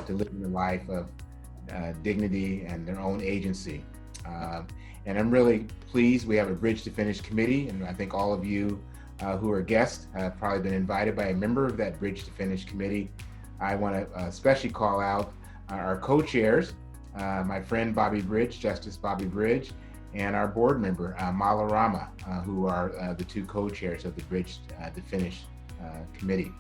to living a life of dignity and their own agency. And I'm really pleased we have a Bridge to Finish committee, and I think all of you who are guests have probably been invited by a member of that Bridge to Finish committee. I want to especially call out our co-chairs, my friend Bobby Bridge, Justice Bobby Bridge, and our board member, Mala Rama, who are the two co-chairs of the Bridge to Finish committee.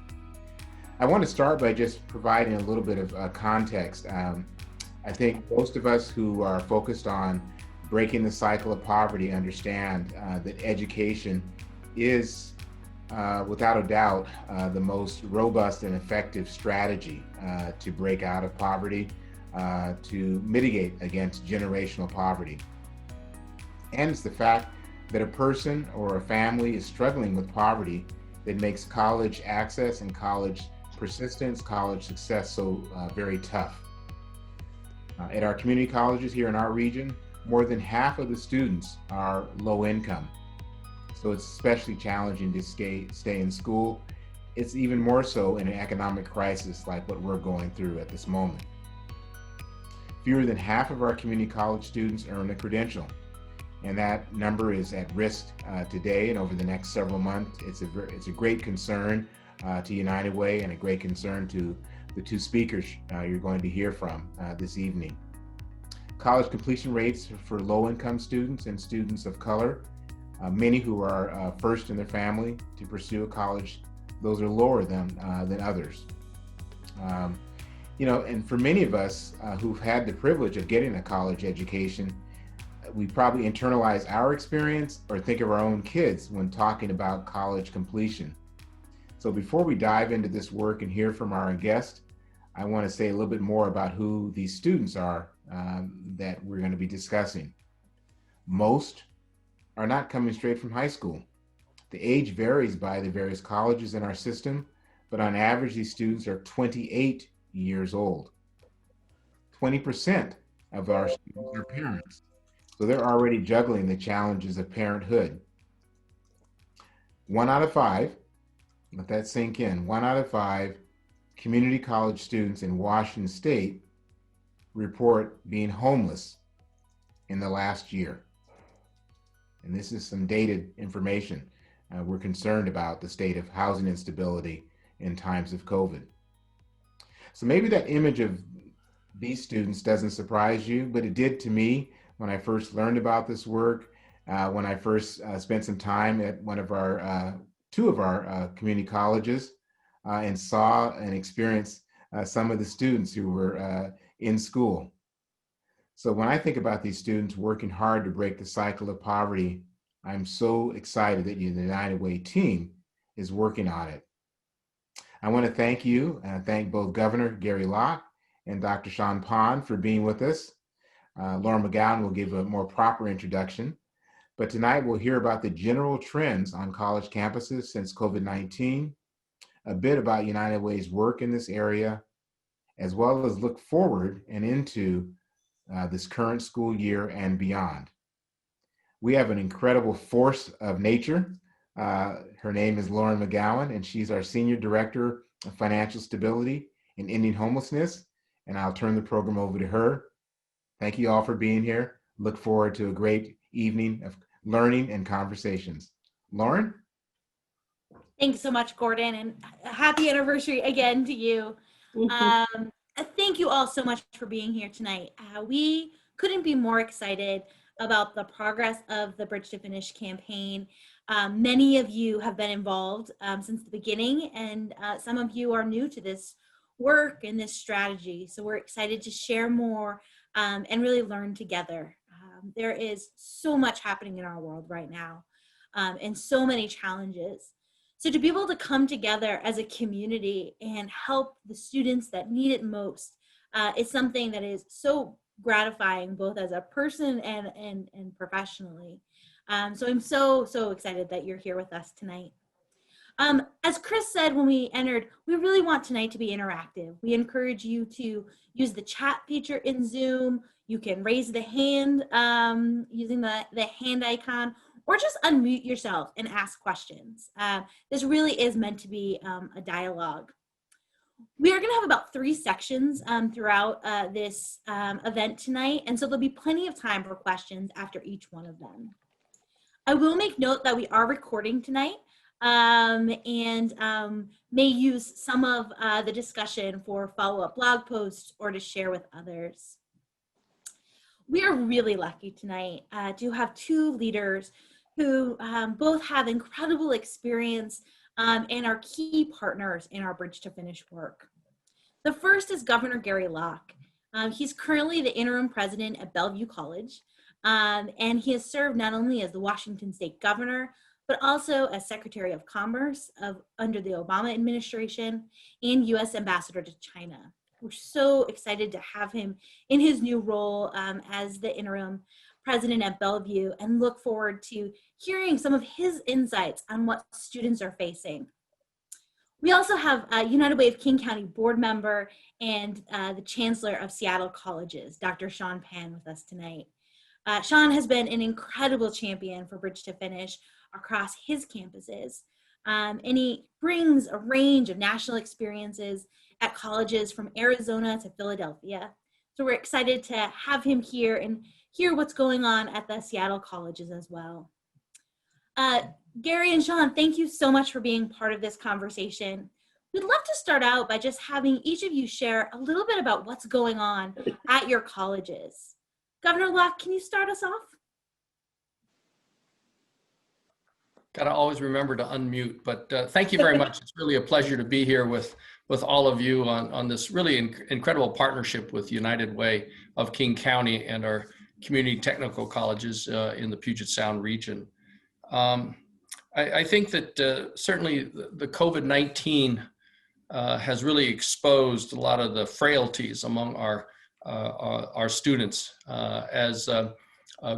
I want to start by just providing a little bit of context. I think most of us who are focused on breaking the cycle of poverty understand that education is, without a doubt, the most robust and effective strategy to break out of poverty, to mitigate against generational poverty. And it's the fact that a person or a family is struggling with poverty that makes college access and college persistence, college success so very tough. At our community colleges here in our region, more than half of the students are low income. So it's especially challenging to stay in school. It's even more so in an economic crisis like what we're going through at this moment. Fewer than half of our community college students earn a credential, and that number is at risk today and over the next several months. It's a great concern to United Way and a great concern to the two speakers you're going to hear from this evening. College completion rates for low-income students and students of color, many who are first in their family to pursue a college, those are lower than others. And for many of us who've had the privilege of getting a college education, we probably internalize our experience or think of our own kids when talking about college completion. So before we dive into this work and hear from our guest, I want to say a little bit more about who these students are that we're going to be discussing. Most are not coming straight from high school. The age varies by the various colleges in our system, but on average, these students are 28 years old. 20% of our students are parents, so they're already juggling the challenges of parenthood. 1 out of 5, let that sink in, 1 out of 5 community college students in Washington State report being homeless in the last year. And this is some dated information. We're concerned about the state of housing instability in times of COVID. So maybe that image of these students doesn't surprise you, but it did to me when I first learned about this work, when I first spent some time at two of our community colleges and saw and experienced some of the students who were in school. So when I think about these students working hard to break the cycle of poverty, I'm so excited that the United Way team is working on it. I want to thank you and thank both Governor Gary Locke and Dr. Sean Pond for being with us. Lauren McGowan will give a more proper introduction, but tonight we'll hear about the general trends on college campuses since COVID-19, a bit about United Way's work in this area, as well as look forward and into this current school year and beyond. We have an incredible force of nature. Her name is Lauren McGowan, and she's our Senior Director of Financial Stability and Ending Homelessness, and I'll turn the program over to her. Thank you all for being here. Look forward to a great evening of learning and conversations. Lauren? Thanks so much, Gordon, and happy anniversary again to you. Thank you all so much for being here tonight. We couldn't be more excited about the progress of the Bridge to Finish campaign. Many of you have been involved since the beginning, and some of you are new to this work and this strategy. So we're excited to share more and really learn together. There is so much happening in our world right now and so many challenges. So to be able to come together as a community and help the students that need it most is something that is so gratifying, both as a person and professionally. So I'm so excited that you're here with us tonight. As Chris said when we entered, we really want tonight to be interactive. We encourage you to use the chat feature in Zoom. You can raise the hand using the hand icon, or just unmute yourself and ask questions. This really is meant to be a dialogue. We are going to have about 3 sections throughout this event tonight, and so there'll be plenty of time for questions after each one of them. I will make note that we are recording tonight and may use some of the discussion for follow-up blog posts or to share with others. We are really lucky tonight to have 2 leaders who both have incredible experience and are key partners in our Bridge to Finish work. The first is Governor Gary Locke. He's currently the interim president at Bellevue College, and he has served not only as the Washington State Governor, but also as Secretary of Commerce under the Obama administration and U.S. Ambassador to China. We're so excited to have him in his new role as the interim president at Bellevue and look forward to hearing some of his insights on what students are facing. We also have United Way of King County board member and the chancellor of Seattle Colleges, Dr. Sean Pan, with us tonight. Sean has been an incredible champion for Bridge to Finish across his campuses, and he brings a range of national experiences at colleges from Arizona to Philadelphia. So we're excited to have him here and hear what's going on at the Seattle colleges as well. Gary and Sean, thank you so much for being part of this conversation. We'd love to start out by just having each of you share a little bit about what's going on at your colleges. Governor Locke, can you start us off? Got to always remember to unmute, but thank you very much. It's really a pleasure to be here with all of you on this really incredible partnership with United Way of King County and our community technical colleges in the Puget Sound region. I think that certainly the COVID-19 has really exposed a lot of the frailties among our students. As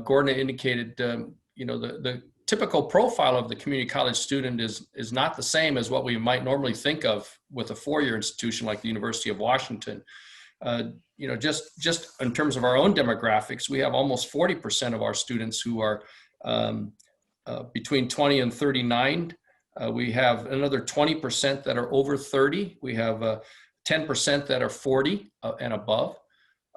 Gordon indicated, the typical profile of the community college student is not the same as what we might normally think of with a 4-year institution like the University of Washington. Just in terms of our own demographics, we have almost 40% of our students who are between 20 and 39. We have another 20% that are over 30. We have 10% that are 40 and above.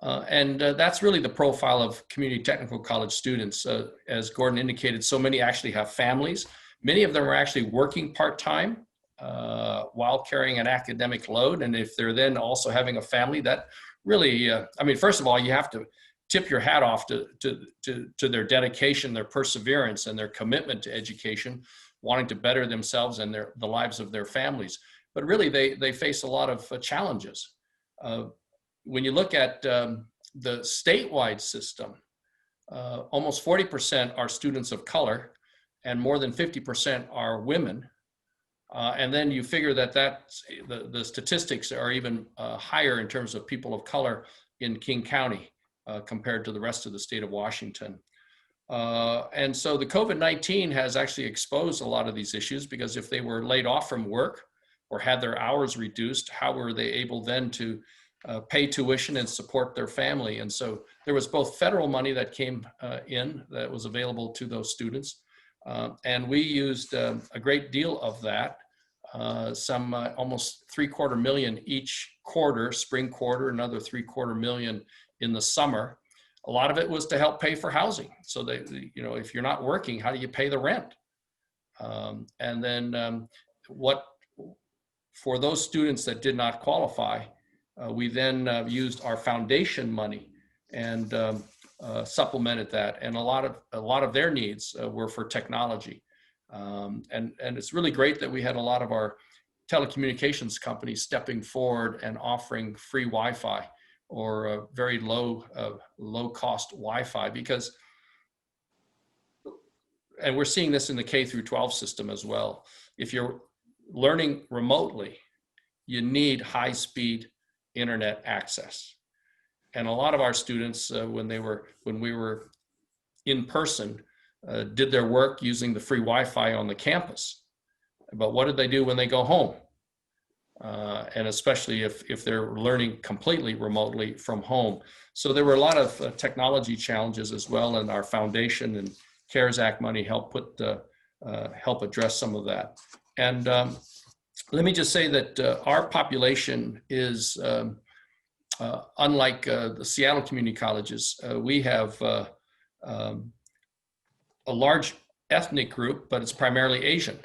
And that's really the profile of community technical college students. As Gordon indicated, so many actually have families. Many of them are actually working part-time while carrying an academic load. And if they're then also having a family, that really, first of all, you have to tip your hat off to their dedication, their perseverance, and their commitment to education, wanting to better themselves and the lives of their families. But really, they face a lot of challenges. When you look at the statewide system, almost 40% are students of color and more than 50% are women. And then you figure that the statistics are even higher in terms of people of color in King County compared to the rest of the state of Washington. And so the COVID-19 has actually exposed a lot of these issues, because if they were laid off from work or had their hours reduced, how were they able then to pay tuition and support their family? And so there was both federal money that came in that was available to those students. And we used a great deal of that, some almost $750,000 each quarter, spring quarter, another $750,000 in the summer. A lot of it was to help pay for housing. So that, if you're not working, how do you pay the rent? And then for those students that did not qualify, we then used our foundation money and supplemented that. And a lot of their needs were for technology. And it's really great that we had a lot of our telecommunications companies stepping forward and offering free Wi-Fi or very low cost Wi-Fi, because, and we're seeing this in the K through 12 system as well. If you're learning remotely, you need high speed internet access. And a lot of our students, when we were in person, did their work using the free Wi-Fi on the campus. But what did they do when they go home? And especially if they're learning completely remotely from home. So there were a lot of technology challenges as well, and our foundation and CARES Act money help address some of that. And let me just say that our population is unlike the Seattle community colleges. We have a large ethnic group, but it's primarily Asian.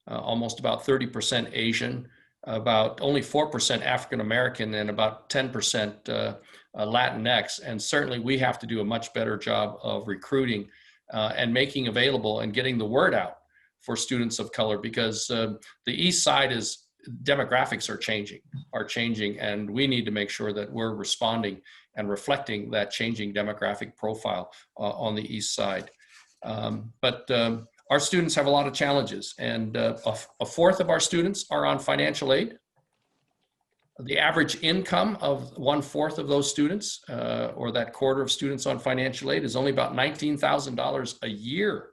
Almost about 30% Asian, about only 4% African American, and about 10% Latinx. And certainly we have to do a much better job of recruiting and making available and getting the word out for students of color, because the East Side is, demographics are changing, and we need to make sure that we're responding and reflecting that changing demographic profile on the East Side. But our students have a lot of challenges, and a fourth of our students are on financial aid. The average income of 1/4 of those students, or that quarter of students on financial aid, is only about $19,000 a year.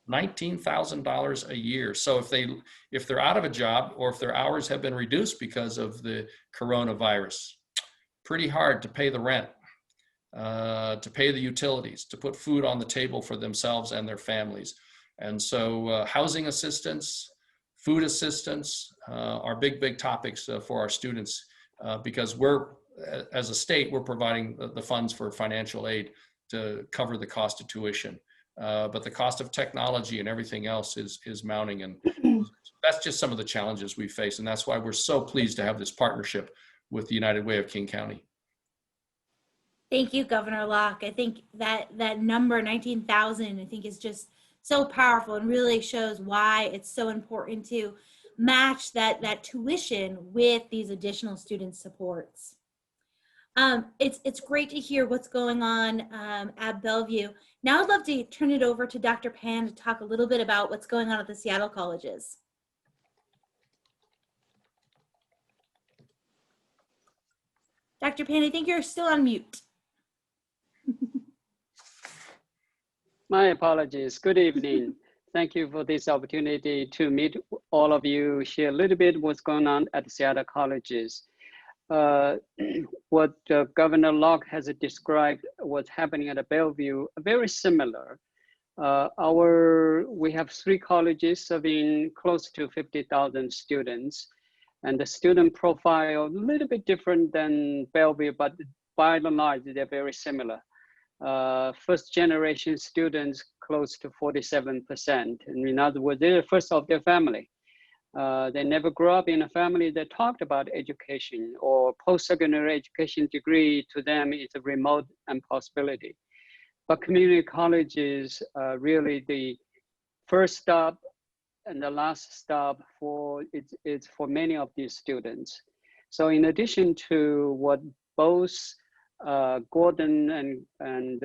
$19,000 a year. So if they're out of a job, or if their hours have been reduced because of the coronavirus, pretty hard to pay the rent, to pay the utilities, to put food on the table for themselves and their families. And so housing assistance, food assistance are big topics for our students, because as a state, we're providing the funds for financial aid to cover the cost of tuition. But the cost of technology and everything else is mounting, and that's just some of the challenges we face. And that's why we're so pleased to have this partnership with the United Way of King County. Thank you, Governor Locke. I think that number 19,000, I think, is just so powerful and really shows why it's so important to match that tuition with these additional student supports. It's great to hear what's going on at Bellevue. Now I'd love to turn it over to Dr. Pan to talk a little bit about what's going on at the Seattle colleges. Dr. Pan, I think you're still on mute. My apologies. Good evening. Thank you for this opportunity to meet all of you, share a little bit what's going on at the Seattle colleges. What Governor Locke has described what's happening at Bellevue, very similar. We have 3 colleges serving close to 50,000 students, and the student profile a little bit different than Bellevue, but by and large, they're very similar. First generation students close to 47%. And in other words, they're the first of their family. They never grew up in a family that talked about education, or post-secondary education degree to them is a remote impossibility. But community colleges are really the first stop and the last stop for many of these students. So in addition to what both Gordon and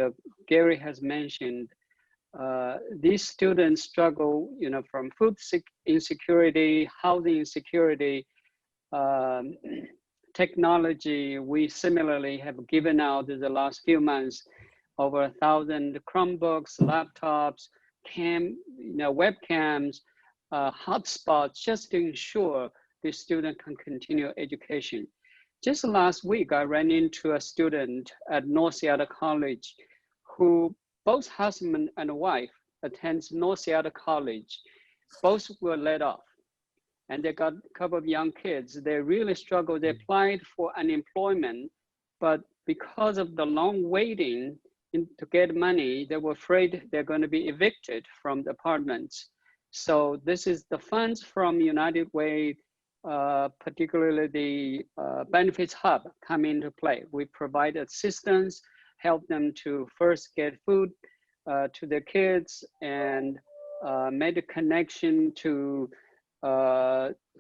Gary has mentioned, these students struggle, from food insecurity, housing insecurity, technology. We similarly have given out in the last few months over 1,000 Chromebooks, laptops, webcams, hotspots, just to ensure the student can continue education. Just last week, I ran into a student at North Seattle College who both husband and wife attends North Seattle College. Both were laid off, and they got a couple of young kids. They really struggled. They applied for unemployment, but because of the long waiting to get money, they were afraid they're going to be evicted from the apartments. So this is the funds from United Way, particularly the benefits hub, come into play. We provide assistance, help them to first get food to their kids, and made a connection to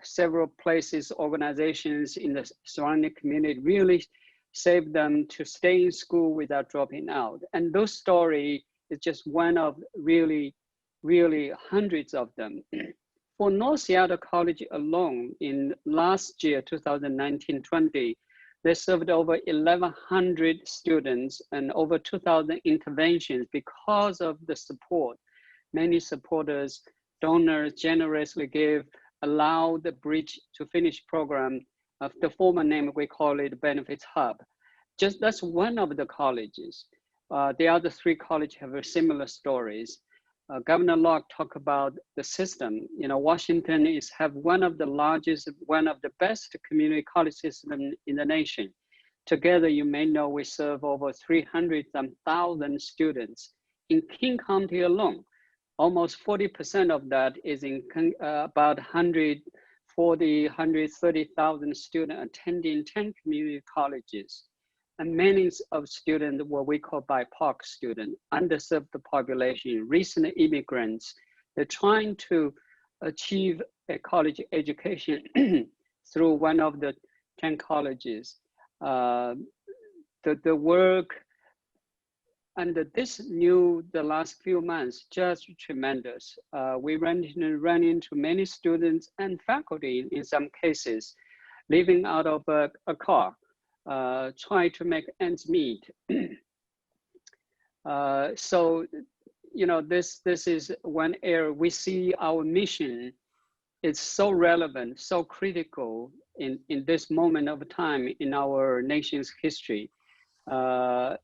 several places, organizations in the surrounding community, really saved them to stay in school without dropping out. And those stories is just one of really hundreds of them. For North Seattle College alone, in last year, 2019-20, they served over 1,100 students and over 2,000 interventions because of the support. Many supporters, donors generously give, allow the Bridge to Finish program, of the former name, we call it Benefits Hub. That's one of the colleges. The other 3 colleges have similar stories. Governor Locke talked about the system. You know, Washington have one of the largest, one of the best community college system in the nation. Together, you may know we serve over 300,000 students. In King County alone, almost 40% of that is in about 130,000 students attending 10 community colleges. And many of students, what we call BIPOC students, underserved population, recent immigrants, they're trying to achieve a college education through one of the 10 colleges. The work under this the last few months, just tremendous. We run into many students and faculty in some cases, living out of a car, try to make ends meet. So, you know, this is one area we see our mission is so relevant, so critical in this moment of time in our nation's history. Governor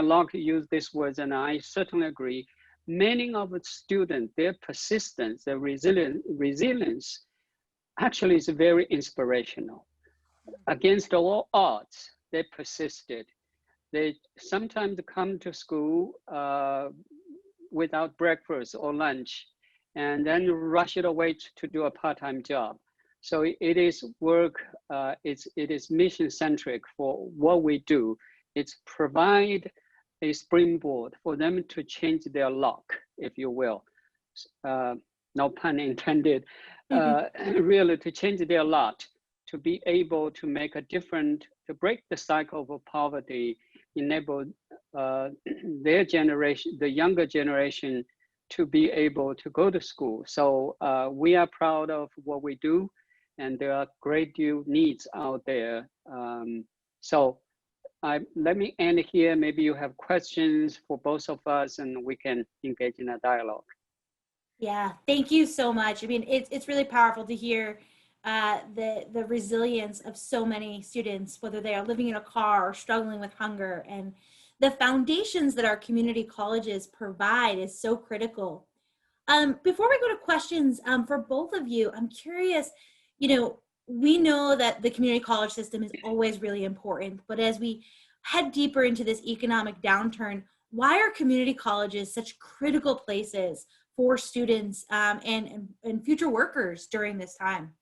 Locke used these words, and I certainly agree. Many of the students, their persistence, their resilience actually is very inspirational. Against all odds, they persisted. They sometimes come to school without breakfast or lunch, and then rush it away to do a part-time job. So it is work, it is mission-centric for what we do. It's provide a springboard for them to change their luck, if you will. No pun intended. Really to change their lot, to be able to make a difference, to break the cycle of poverty, enable their generation, the younger generation, to be able to go to school. So we are proud of what we do, and there are great deal needs out there. Let me end here. Maybe you have questions for both of us, and we can engage in a dialogue. Yeah, thank you so much. I mean, it's really powerful to hear the resilience of so many students, whether they are living in a car or struggling with hunger, and the foundations that our community colleges provide is so critical. Before we go to questions for both of you, I'm curious, you know, we know that the community college system is always really important, but as we head deeper into this economic downturn, why are community colleges such critical places for students and future workers during this time?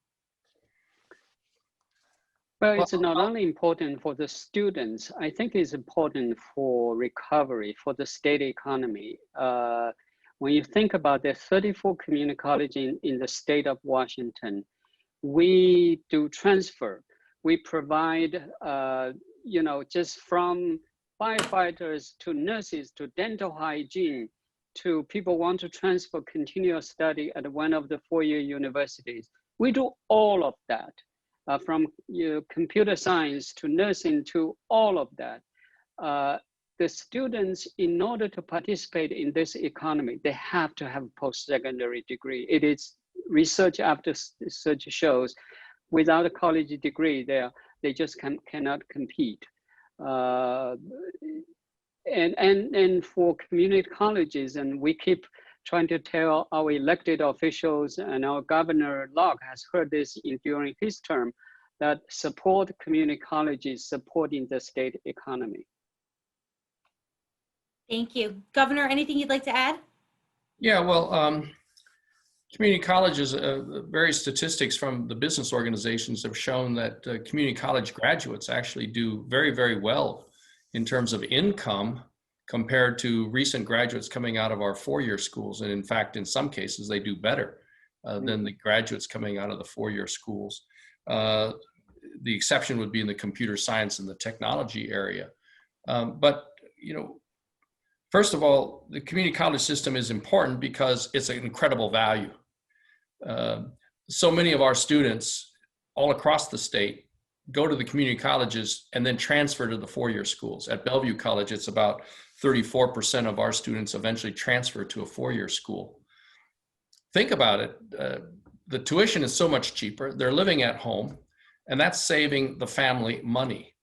Well, it's not only important for the students, I think it's important for recovery, for the state economy. When you think about the 34 community colleges in the state of Washington, we do transfer. We provide, you know, just from firefighters to nurses to dental hygiene to people want to transfer continuous study at one of the four-year universities. We do all of that. From computer science to nursing to all of that. The students, in order to participate in this economy, they have to have a post-secondary degree. It is research after research shows, without a college degree, they just cannot compete. And for community colleges, and we keep trying to tell our elected officials, and our Governor Locke has heard this during his term, that support community colleges supporting the state economy. Thank you. Governor, anything you'd like to add? Yeah, well, community colleges, various statistics from the business organizations have shown that community college graduates actually do very, very well in terms of income compared to recent graduates coming out of our four-year schools. And in fact, in some cases, they do better than the graduates coming out of the four-year schools. The exception would be in the computer science and the technology area. But, you know, first of all, the community college system is important because it's an incredible value. So many of our students all across the state go to the community colleges and then transfer to the four-year schools. At Bellevue College, it's about 34% of our students eventually transfer to a four-year school. Think about it. The tuition is so much cheaper. They're living at home, and that's saving the family money.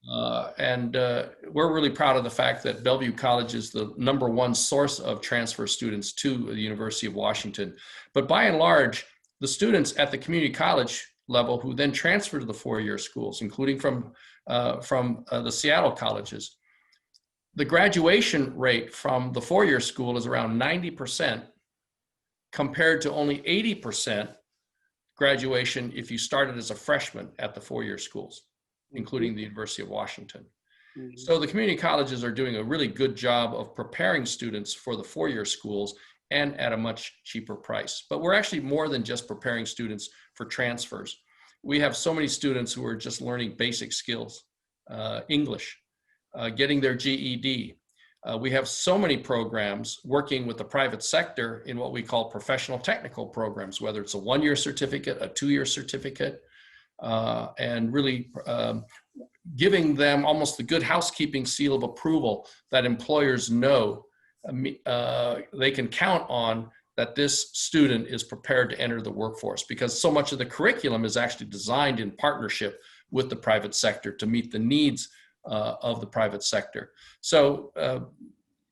We're really proud of the fact that Bellevue College is the #1 source of transfer students to the University of Washington. But by and large, the students at the community college level who then transfer to the four-year schools, including from the Seattle colleges, the graduation rate from the four-year school is around 90%, compared to only 80% graduation if you started as a freshman at the four-year schools, including the University of Washington. Mhm. So the community colleges are doing a really good job of preparing students for the four-year schools and at a much cheaper price. But we're actually more than just preparing students for transfers. We have so many students who are just learning basic skills, English, getting their GED. We have so many programs working with the private sector in what we call professional technical programs, whether it's a one-year certificate, a two-year certificate, and really giving them almost the good housekeeping seal of approval that employers know they can count on that this student is prepared to enter the workforce, because so much of the curriculum is actually designed in partnership with the private sector to meet the needs of the private sector. So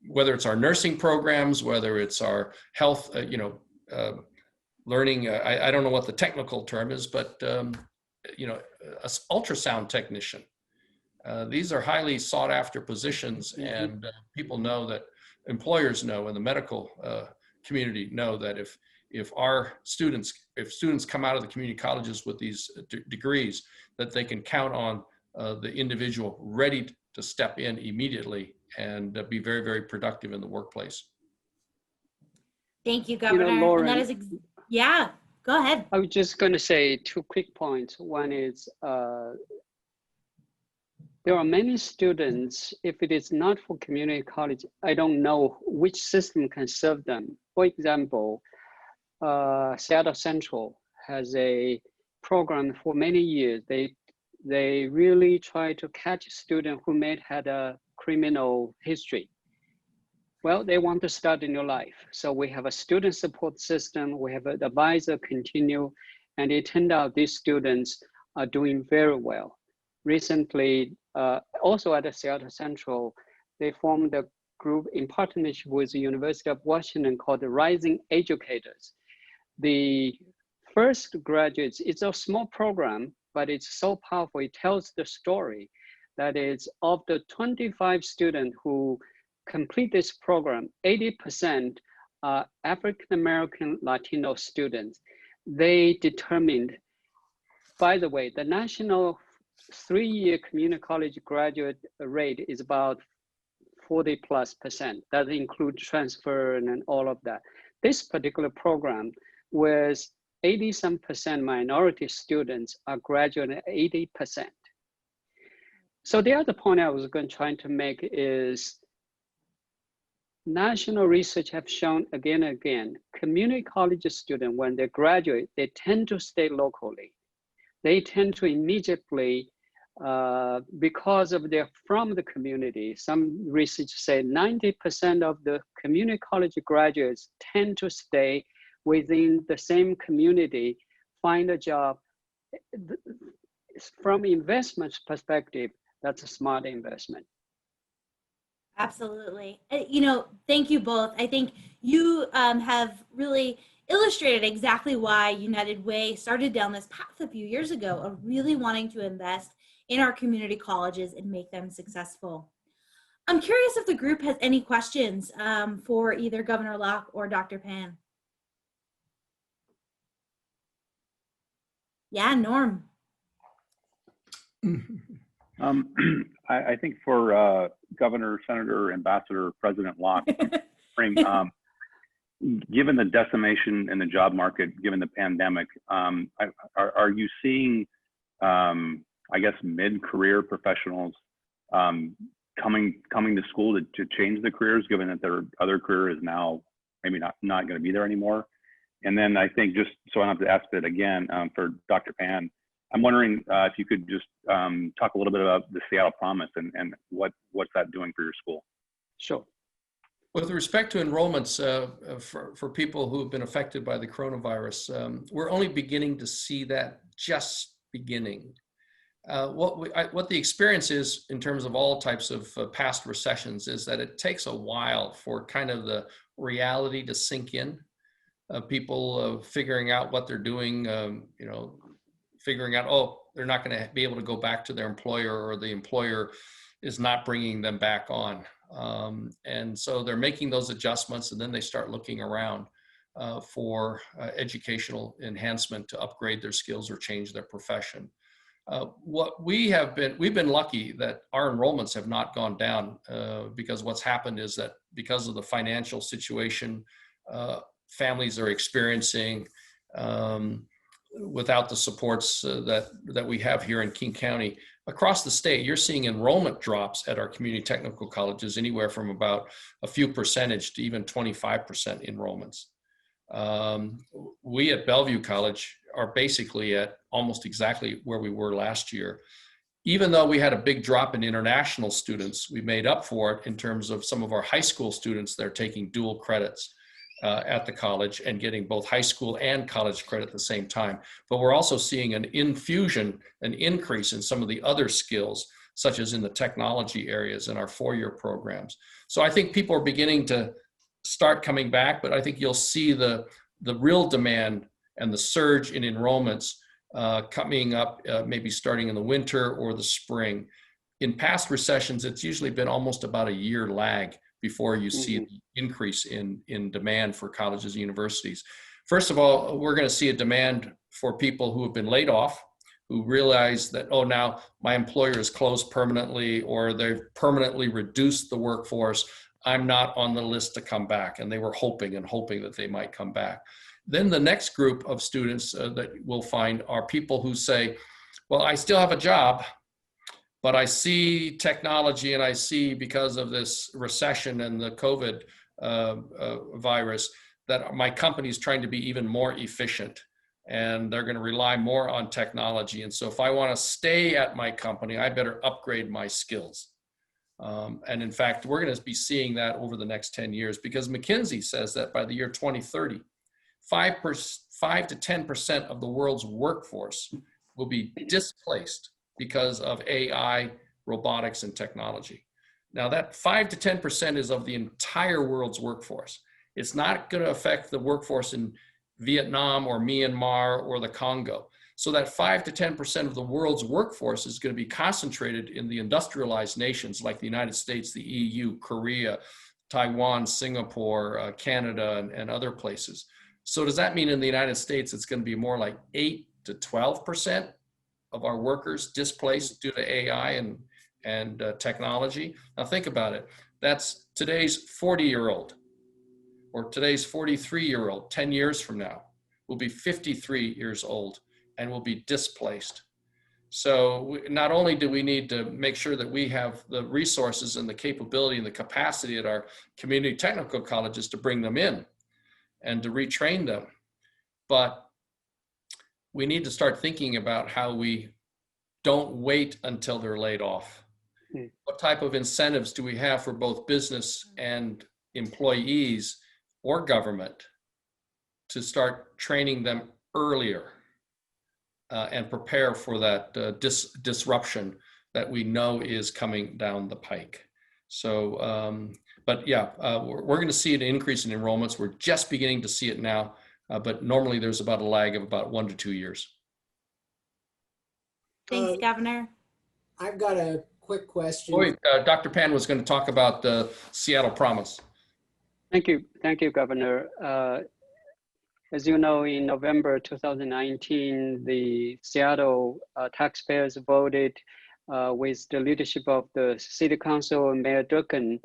whether it's our nursing programs, whether it's our health, learning, I don't know what the technical term is, but an ultrasound technician. These are highly sought after positions, and people know that, employers know, and the medical community know that if students come out of the community colleges with these degrees, that they can count on the individual ready to step in immediately and be very, very productive in the workplace. Thank you, Governor. Lauren, and that is, yeah, go ahead. I was just going to say 2 quick points. One is there are many students, if it is not for community college, I don't know which system can serve them. For example, Seattle Central has a program for many years. They really try to catch students who may have had a criminal history. Well, they want to start a new life. So we have a student support system, we have an advisor continue, and it turned out these students are doing very well. Recently, also at the Seattle Central, they formed a group in partnership with the University of Washington called the Rising Educators. The first graduates, it's a small program, but it's so powerful. It tells the story that is, of the 25 students who complete this program, 80% are African-American Latino students. They determined, by the way, the national 3-year community college graduate rate is about 40+%. That includes transfer and all of that. This particular program, with 80-some% minority students, are graduating at 80%. So the other point I was trying to make is national research have shown again and again, community college students, when they graduate, they tend to stay locally. They tend to immediately, because of they're from the community, some research say 90% of the community college graduates tend to stay within the same community, find a job. From investment perspective, that's a smart investment. Absolutely. Thank you both. I think you have really illustrated exactly why United Way started down this path a few years ago of really wanting to invest in our community colleges and make them successful. I'm curious if the group has any questions for either Governor Locke or Dr. Pan. Yeah, Norm. I think for Governor, Senator, Ambassador, President Locke, given the decimation in the job market, given the pandemic, are you seeing, I guess, mid-career professionals coming to school to change the careers, given that their other career is now maybe not going to be there anymore? And then I think, just so I don't have to ask it again, for Dr. Pan, I'm wondering if you could just talk a little bit about the Seattle Promise and what's that doing for your school? Sure. With respect to enrollments for people who have been affected by the coronavirus, we're only beginning to see that, just beginning. What the experience is in terms of all types of past recessions is that it takes a while for kind of the reality to sink in. People figuring out what they're doing, figuring out, oh, they're not going to be able to go back to their employer, or the employer is not bringing them back on. And so they're making those adjustments, and then they start looking around for educational enhancement to upgrade their skills or change their profession. We've been lucky that our enrollments have not gone down because what's happened is that because of the financial situation families are experiencing without the supports that we have here in King County. Across the state, you're seeing enrollment drops at our community technical colleges anywhere from about a few percentage to even 25% enrollments. We at Bellevue College are basically at almost exactly where we were last year. Even though we had a big drop in international students, we made up for it in terms of some of our high school students that are taking dual credits at the college and getting both high school and college credit at the same time. But we're also seeing an increase in some of the other skills, such as in the technology areas in our four-year programs. So I think people are beginning to start coming back, but I think you'll see the real demand and the surge in enrollments coming up maybe starting in the winter or the spring. In past recessions, it's usually been almost about a year lag before you see the increase in demand for colleges and universities. First of all, we're going to see a demand for people who have been laid off, who realize that, oh, now my employer is closed permanently, or they've permanently reduced the workforce. I'm not on the list to come back. And they were hoping that they might come back. Then the next group of students that we'll find are people who say, well, I still have a job, but I see technology, and I see, because of this recession and the COVID virus, that my company is trying to be even more efficient, and they're going to rely more on technology. And so if I want to stay at my company, I better upgrade my skills. And in fact, we're going to be seeing that over the next 10 years, because McKinsey says that by the year 2030, 5 to 10% of the world's workforce will be displaced because of AI, robotics, and technology. Now that 5 to 10% is of the entire world's workforce. It's not going to affect the workforce in Vietnam or Myanmar or the Congo. So that 5 to 10% of the world's workforce is going to be concentrated in the industrialized nations like the United States, the EU, Korea, Taiwan, Singapore, Canada, and other places. So does that mean in the United States it's going to be more like 8 to 12% of our workers displaced due to AI and technology? Now think about it. That's today's 40-year-old or today's 43-year-old 10 years from now will be 53 years old and will be displaced. So not only do we need to make sure that we have the resources and the capability and the capacity at our community technical colleges to bring them in and to retrain them, but we need to start thinking about how we don't wait until they're laid off. What type of incentives do we have for both business and employees or government to start training them earlier and prepare for that disruption that we know is coming down the pike? So, but yeah, we're going to see an increase in enrollments. We're just beginning to see it now. But normally there's about a lag of about 1 to 2 years. Thanks, Governor. I've got a quick question. Wait, Dr. Pan was going to talk about the Seattle Promise. Thank you, Governor. As you know, in November 2019, the Seattle taxpayers voted with the leadership of the City Council and Mayor Durkan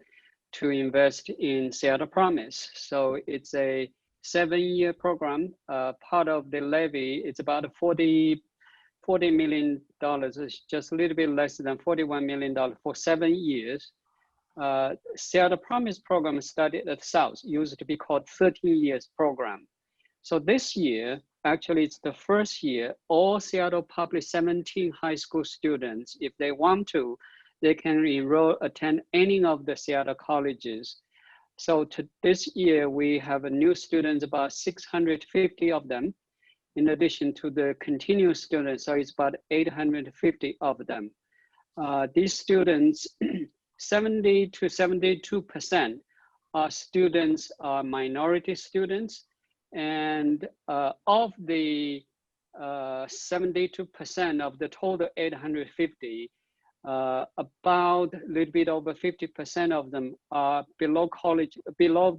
to invest in Seattle Promise. So it's a 7-year program. Part of the levy, it's about $40 million. It's just a little bit less than $41 million for 7 years. Seattle Promise program started at South, used to be called 13 years program. So this year, actually it's the first year, all Seattle Public 17 high school students, if they want to, they can attend any of the Seattle colleges. So this year we have a new students, about 650 of them. in addition to the continuous students. So it's about 850 of them. These students, 70 to 72% are students, are minority students. And of the 72% of the total 850, about a little bit over 50% of them are below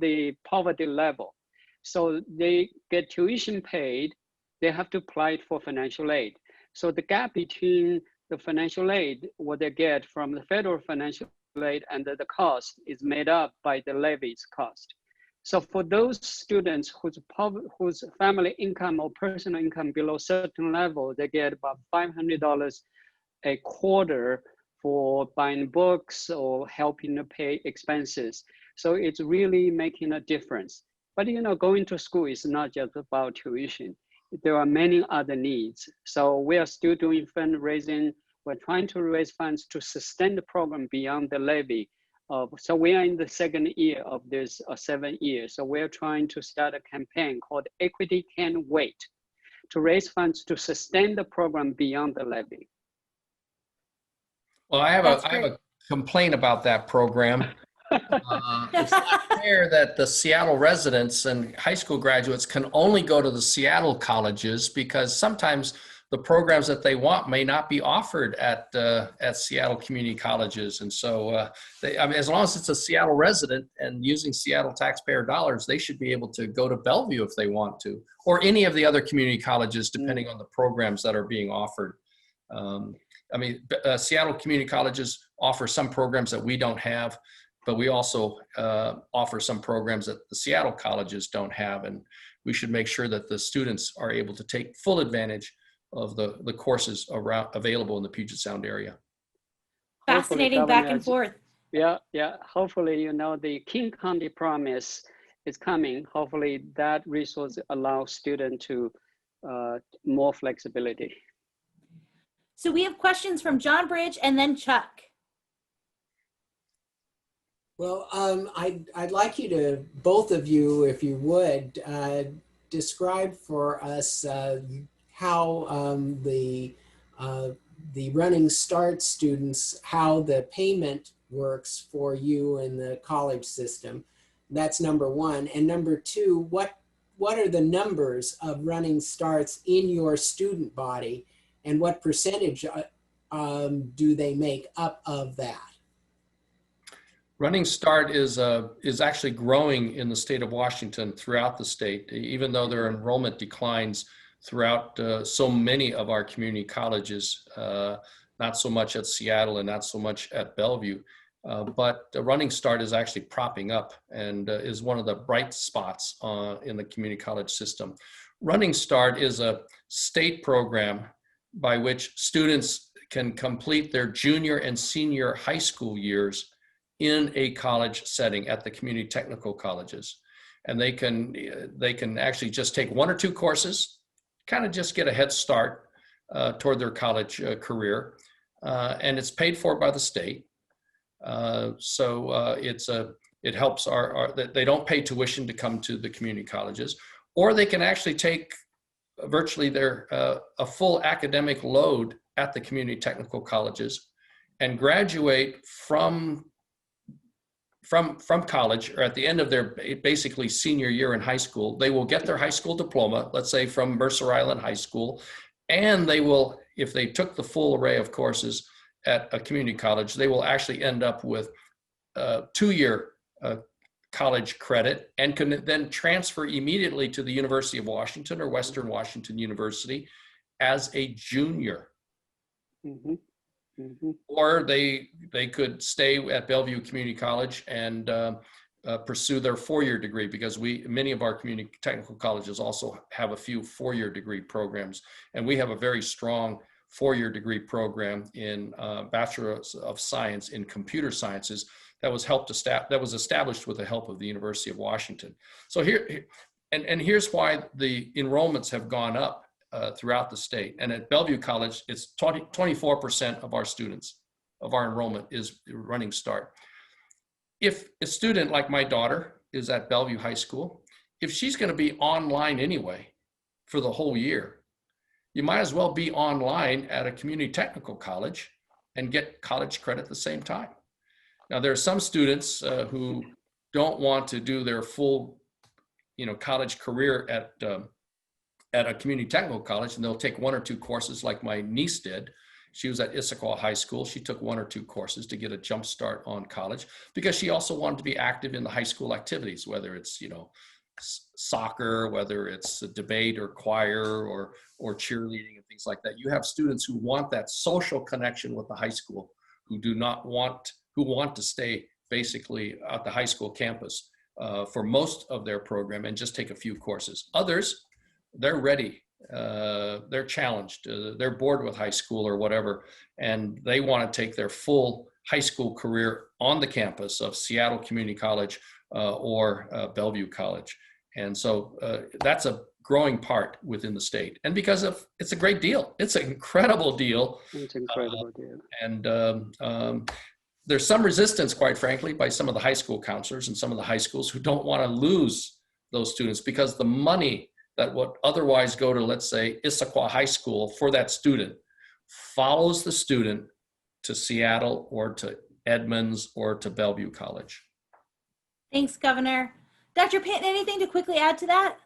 the poverty level. So they get tuition paid, they have to apply for financial aid. So the gap between the financial aid, what they get from the federal financial aid and the cost is made up by the levies cost. So for those students whose family income or personal income below a certain level, they get about $500 a quarter for buying books or helping to pay expenses. So it's really making a difference. But you know, going to school is not just about tuition. There are many other needs. So we are still doing fundraising. We're trying to raise funds to sustain the program beyond the levy. So we are in the second year of this 7 years. So we're trying to start a campaign called Equity Can't Wait to raise funds to sustain the program beyond the levy. Well, I have a complaint about that program. It's not fair that the Seattle residents and high school graduates can only go to the Seattle colleges, because sometimes the programs that they want may not be offered at Seattle community colleges. And so I mean, as long as it's a Seattle resident and using Seattle taxpayer dollars, they should be able to go to Bellevue if they want to, or any of the other community colleges, depending on the programs that are being offered. I mean, Seattle community colleges offer some programs that we don't have, but we also offer some programs that the Seattle colleges don't have. And we should make sure that the students are able to take full advantage of the courses available in the Puget Sound area. Fascinating back and forth. Yeah. Hopefully, you know, the King County Promise is coming. Hopefully that resource allows students to more flexibility. So we have questions from Jon Bridge and then Chuck. Well, I'd like you to, both of you, if you would, describe for us how the Running Start students, how the payment works for you in the college system. That's number one. And number two, what are the numbers of Running Starts in your student body, and what percentage do they make up of that? Running Start is actually growing in the state of Washington, throughout the state, even though there are enrollment declines throughout so many of our community colleges, not so much at Seattle and not so much at Bellevue. But Running Start is actually propping up and is one of the bright spots in the community college system. Running Start is a state program by which students can complete their junior and senior high school years in a college setting at the community technical colleges. And they can actually just take 1 or 2 courses, kind of just get a head start toward their college career. And it's paid for by the state. So it helps they don't pay tuition to come to the community colleges, or they can actually take virtually a full academic load at the community technical colleges and graduate from college, or at the end of their basically senior year in high school. They will get their high school diploma, let's say from Mercer Island High School, and they will, if they took the full array of courses at a community college, they will actually end up with 2-year college credit, and can then transfer immediately to the University of Washington or Western Washington University as a junior. Mm-hmm. Mm-hmm. Or they could stay at Bellevue Community College and pursue their 4-year degree, because many of our community technical colleges also have a few 4-year degree programs, and we have a very strong 4-year degree program in Bachelor of Science in Computer Sciences that was established with the help of the University of Washington. So here's why the enrollments have gone up throughout the state. And at Bellevue College, it's 24% of our students, of our enrollment is Running Start. If a student like my daughter is at Bellevue High School, if she's going to be online anyway for the whole year, you might as well be online at a community technical college and get college credit at the same time. Now, there are some students who don't want to do their full, college career at a community technical college, and they'll take 1 or 2 courses like my niece did. She was at Issaquah High School. She took 1 or 2 courses to get a jump start on college because she also wanted to be active in the high school activities, whether it's, soccer, whether it's a debate or choir or cheerleading and things like that. You have students who want that social connection with the high school, who want to stay basically at the high school campus for most of their program and just take a few courses. Others, they're ready. They're challenged. They're bored with high school or whatever, and they want to take their full high school career on the campus of Seattle Community College or Bellevue College. And so that's a growing part within the state. And because of, it's a great deal. It's an incredible deal. It's an incredible deal. And there's some resistance, quite frankly, by some of the high school counselors and some of the high schools who don't want to lose those students, because the money that would otherwise go to, let's say, Issaquah High School for that student follows the student to Seattle or to Edmonds or to Bellevue College. Thanks, Governor. Dr. Payton, anything to quickly add to that?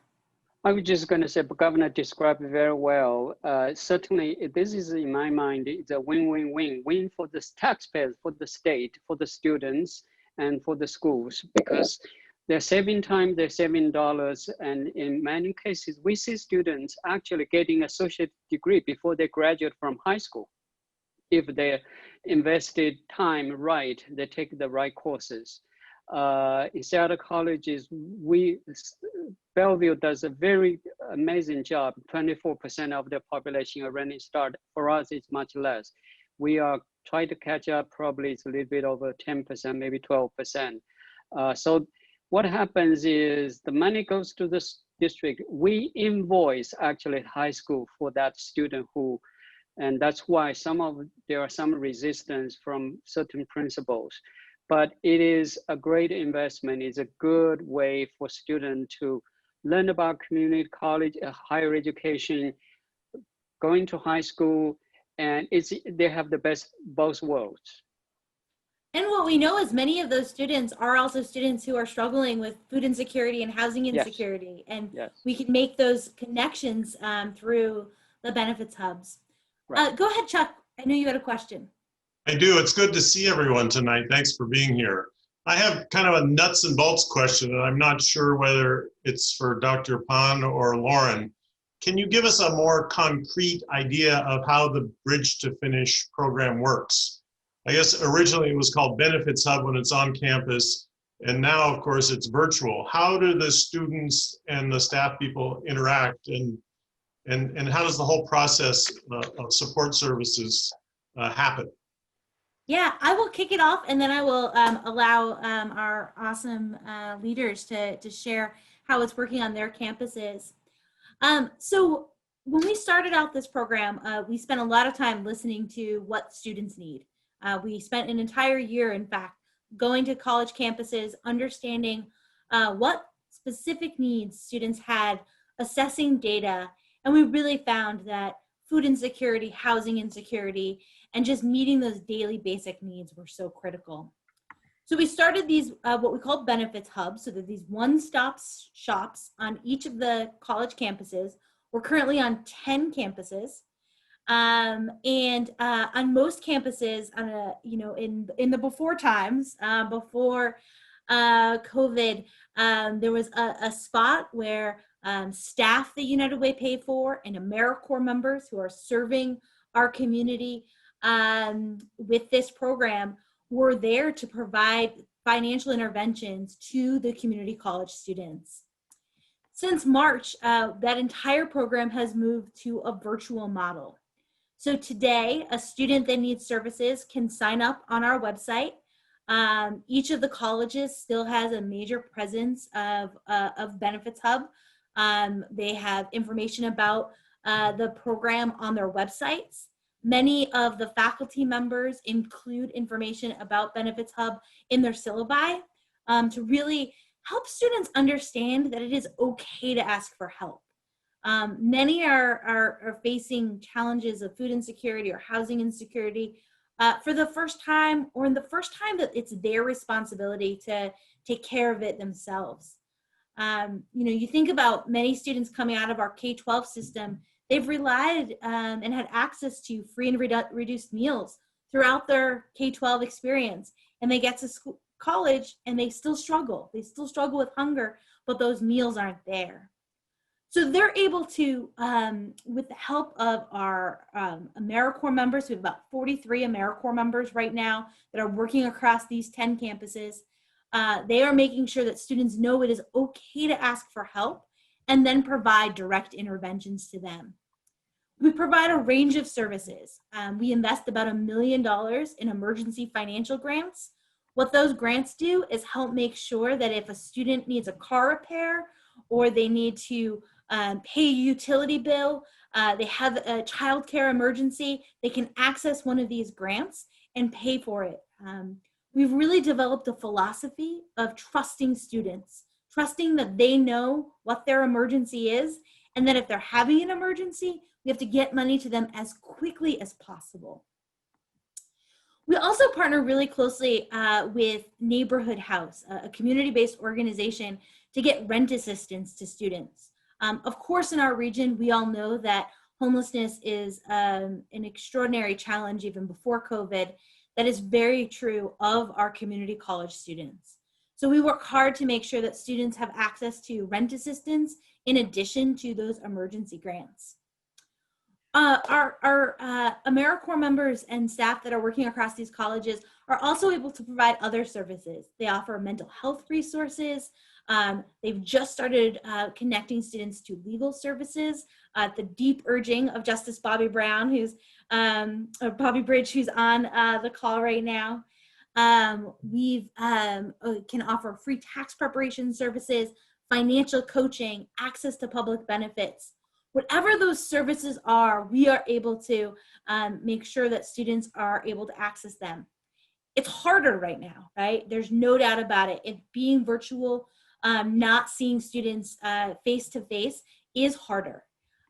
I was just going to say, the governor described it very well. Certainly, this is, in my mind, it's a win-win-win. Win for the taxpayers, for the state, for the students, and for the schools, because they're saving time, they're saving dollars, and in many cases, we see students actually getting an associate degree before they graduate from high school. If they invested time right, they take the right courses. In Seattle colleges, Bellevue does a very amazing job. 24% of the population already start. For us, it's much less. We are trying to catch up. Probably it's a little bit over 10%, maybe 12%. So what happens is the money goes to the district. We invoice actually high school for that student who, and that's why there are some resistance from certain principals. But it is a great investment. It's a good way for students to learn about community college, higher education, going to high school, and they have the best both worlds. And what we know is many of those students are also students who are struggling with food insecurity and housing insecurity. Yes. And we can make those connections through the benefits hubs. Right. Go ahead, Chuck. I know you had a question. I do. It's good to see everyone tonight. Thanks for being here. I have kind of a nuts and bolts question, and I'm not sure whether it's for Dr. Pan or Lauren. Can you give us a more concrete idea of how the Bridge to Finish program works? I guess originally it was called Benefits Hub when it's on campus, and now, of course, it's virtual. How do the students and the staff people interact, and how does the whole process of support services happen? Yeah, I will kick it off, and then I will allow our awesome leaders to share how it's working on their campuses. So when we started out this program, we spent a lot of time listening to what students need. We spent an entire year, in fact, going to college campuses, understanding what specific needs students had, assessing data, and we really found that food insecurity, housing insecurity, and just meeting those daily basic needs were so critical. So we started these, what we call benefits hubs. So that these one-stop shops on each of the college campuses. We're currently on 10 campuses. And on most campuses, in the before times, before COVID, there was a spot where staff that United Way paid for and AmeriCorps members who are serving our community with this program were there to provide financial interventions to the community college students. Since March, that entire program has moved to a virtual model. So today, a student that needs services can sign up on our website. Each of the colleges still has a major presence of Benefits Hub. They have information about the program on their websites. Many of the faculty members include information about Benefits Hub in their syllabi to really help students understand that it is okay to ask for help. Many are facing challenges of food insecurity or housing insecurity for the first time, or in the first time that it's their responsibility to take care of it themselves. You think about many students coming out of our K-12 system, they've relied and had access to free and reduced meals throughout their K-12 experience. And they get to college and they still struggle. They still struggle with hunger, but those meals aren't there. So they're able to, with the help of our AmeriCorps members, we have about 43 AmeriCorps members right now that are working across these 10 campuses. They are making sure that students know it is okay to ask for help and then provide direct interventions to them. We provide a range of services. We invest about $1 million in emergency financial grants. What those grants do is help make sure that if a student needs a car repair or they need to pay a utility bill, they have a childcare emergency, they can access one of these grants and pay for it. We've really developed a philosophy of trusting students, trusting that they know what their emergency is, and that if they're having an emergency, we have to get money to them as quickly as possible. We also partner really closely with Neighborhood House, a community-based organization, to get rent assistance to students. Of course, in our region, we all know that homelessness is an extraordinary challenge even before COVID. That is very true of our community college students. So we work hard to make sure that students have access to rent assistance in addition to those emergency grants. Our AmeriCorps members and staff that are working across these colleges are also able to provide other services. They offer mental health resources. They've just started connecting students to legal services at the deep urging of Justice Bobby Brown, or Bobby Bridge, who's on the call right now. We can offer free tax preparation services, financial coaching, access to public benefits. Whatever those services are, we are able to make sure that students are able to access them. It's harder right now, right? There's no doubt about it. It being virtual, not seeing students face to face is harder.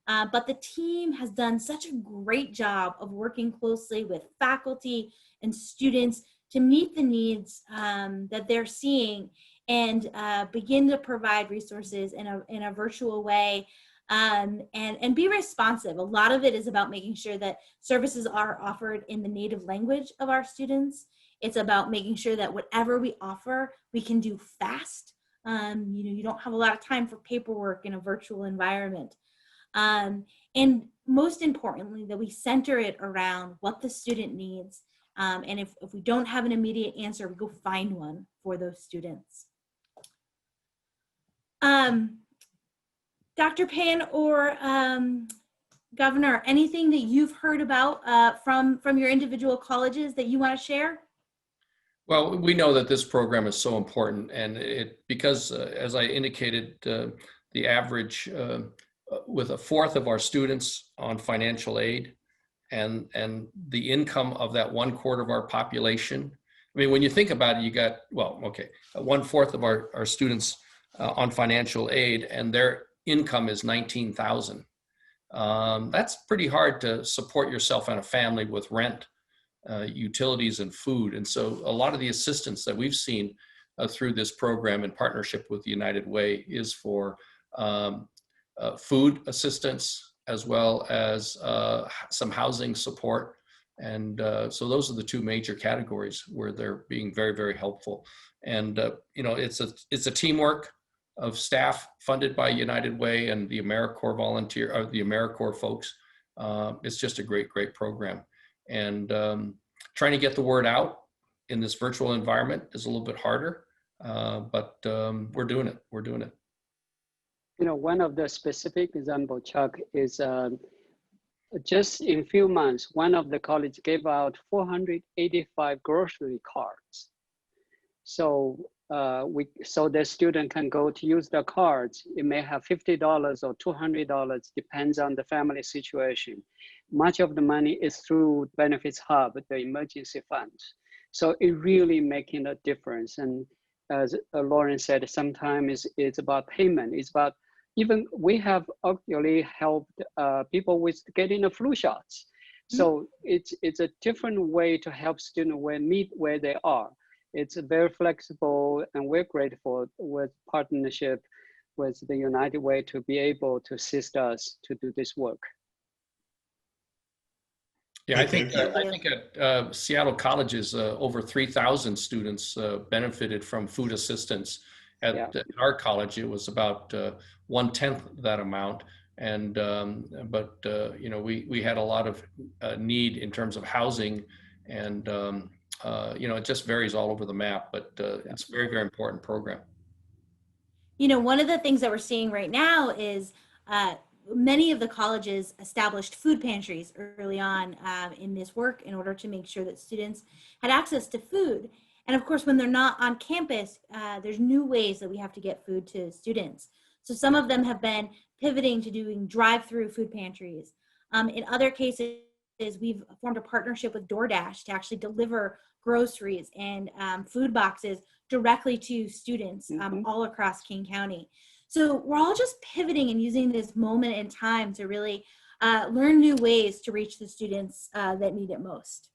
But the team has done such a great job of working closely with faculty and students to meet the needs that they're seeing and begin to provide resources in a virtual way. And be responsive. A lot of it is about making sure that services are offered in the native language of our students. It's about making sure that whatever we offer, we can do fast. You don't have a lot of time for paperwork in a virtual environment. And most importantly, that we center it around what the student needs. And if we don't have an immediate answer, we go find one for those students. Dr. Pan or Governor, anything that you've heard about from your individual colleges that you want to share? Well, we know that this program is so important, and because as I indicated, the average with a fourth of our students on financial aid, and the income of that 1/4 of our population. I mean, when you think about it, you got, well, okay, 1/4 of our students on financial aid, and their income is $19,000. That's pretty hard to support yourself and a family with rent, utilities, and food. And so a lot of the assistance that we've seen through this program in partnership with United Way is for food assistance as well as some housing support. And so those are the two major categories where they're being very, very helpful. And it's a teamwork of staff funded by United Way and the AmeriCorps the AmeriCorps folks. It's just a great, great program. And trying to get the word out in this virtual environment is a little bit harder, but we're doing it. We're doing it. One of the specific example, Chuck, is just in a few months, one of the college gave out 485 grocery cards. So so the student can go to use the cards. It may have $50 or $200, depends on the family situation. Much of the money is through Benefits Hub, the emergency funds. So it really making a difference. And as Lauren said, sometimes it's about payment. It's about even we have actually helped people with getting the flu shots. So it's a different way to help students meet where they are. It's very flexible, and we're grateful with partnership with the United Way to be able to assist us to do this work. Yeah, I Okay. think at Seattle colleges, over 3,000 students benefited from food assistance. At our college, it was about 1/10 that amount. And you know, we had a lot of need in terms of housing, and you know, it just varies all over the map. But it's a very, very important program. You know, one of the things that we're seeing right now is many of the colleges established food pantries early on in this work in order to make sure that students had access to food. And of course, when they're not on campus, there's new ways that we have to get food to students. So some of them have been pivoting to doing drive-through food pantries. In other cases, we've formed a partnership with DoorDash to actually deliver groceries and food boxes directly to students all across King County. So we're all just pivoting and using this moment in time to really learn new ways to reach the students that need it most.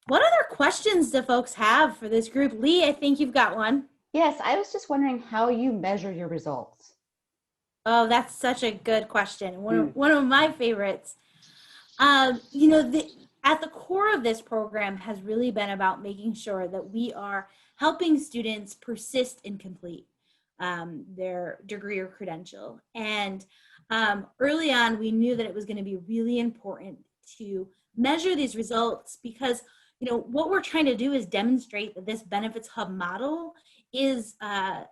What other questions do folks have for this group? Lee, I think you've got one. Yes, I was just wondering how you measure your results. Oh, that's such a good question. One of my favorites. You know, at the core of this program has really been about making sure that we are helping students persist and complete their degree or credential. And early on, we knew that it was going to be really important to measure these results because, you know, what we're trying to do is demonstrate that this benefits hub model is a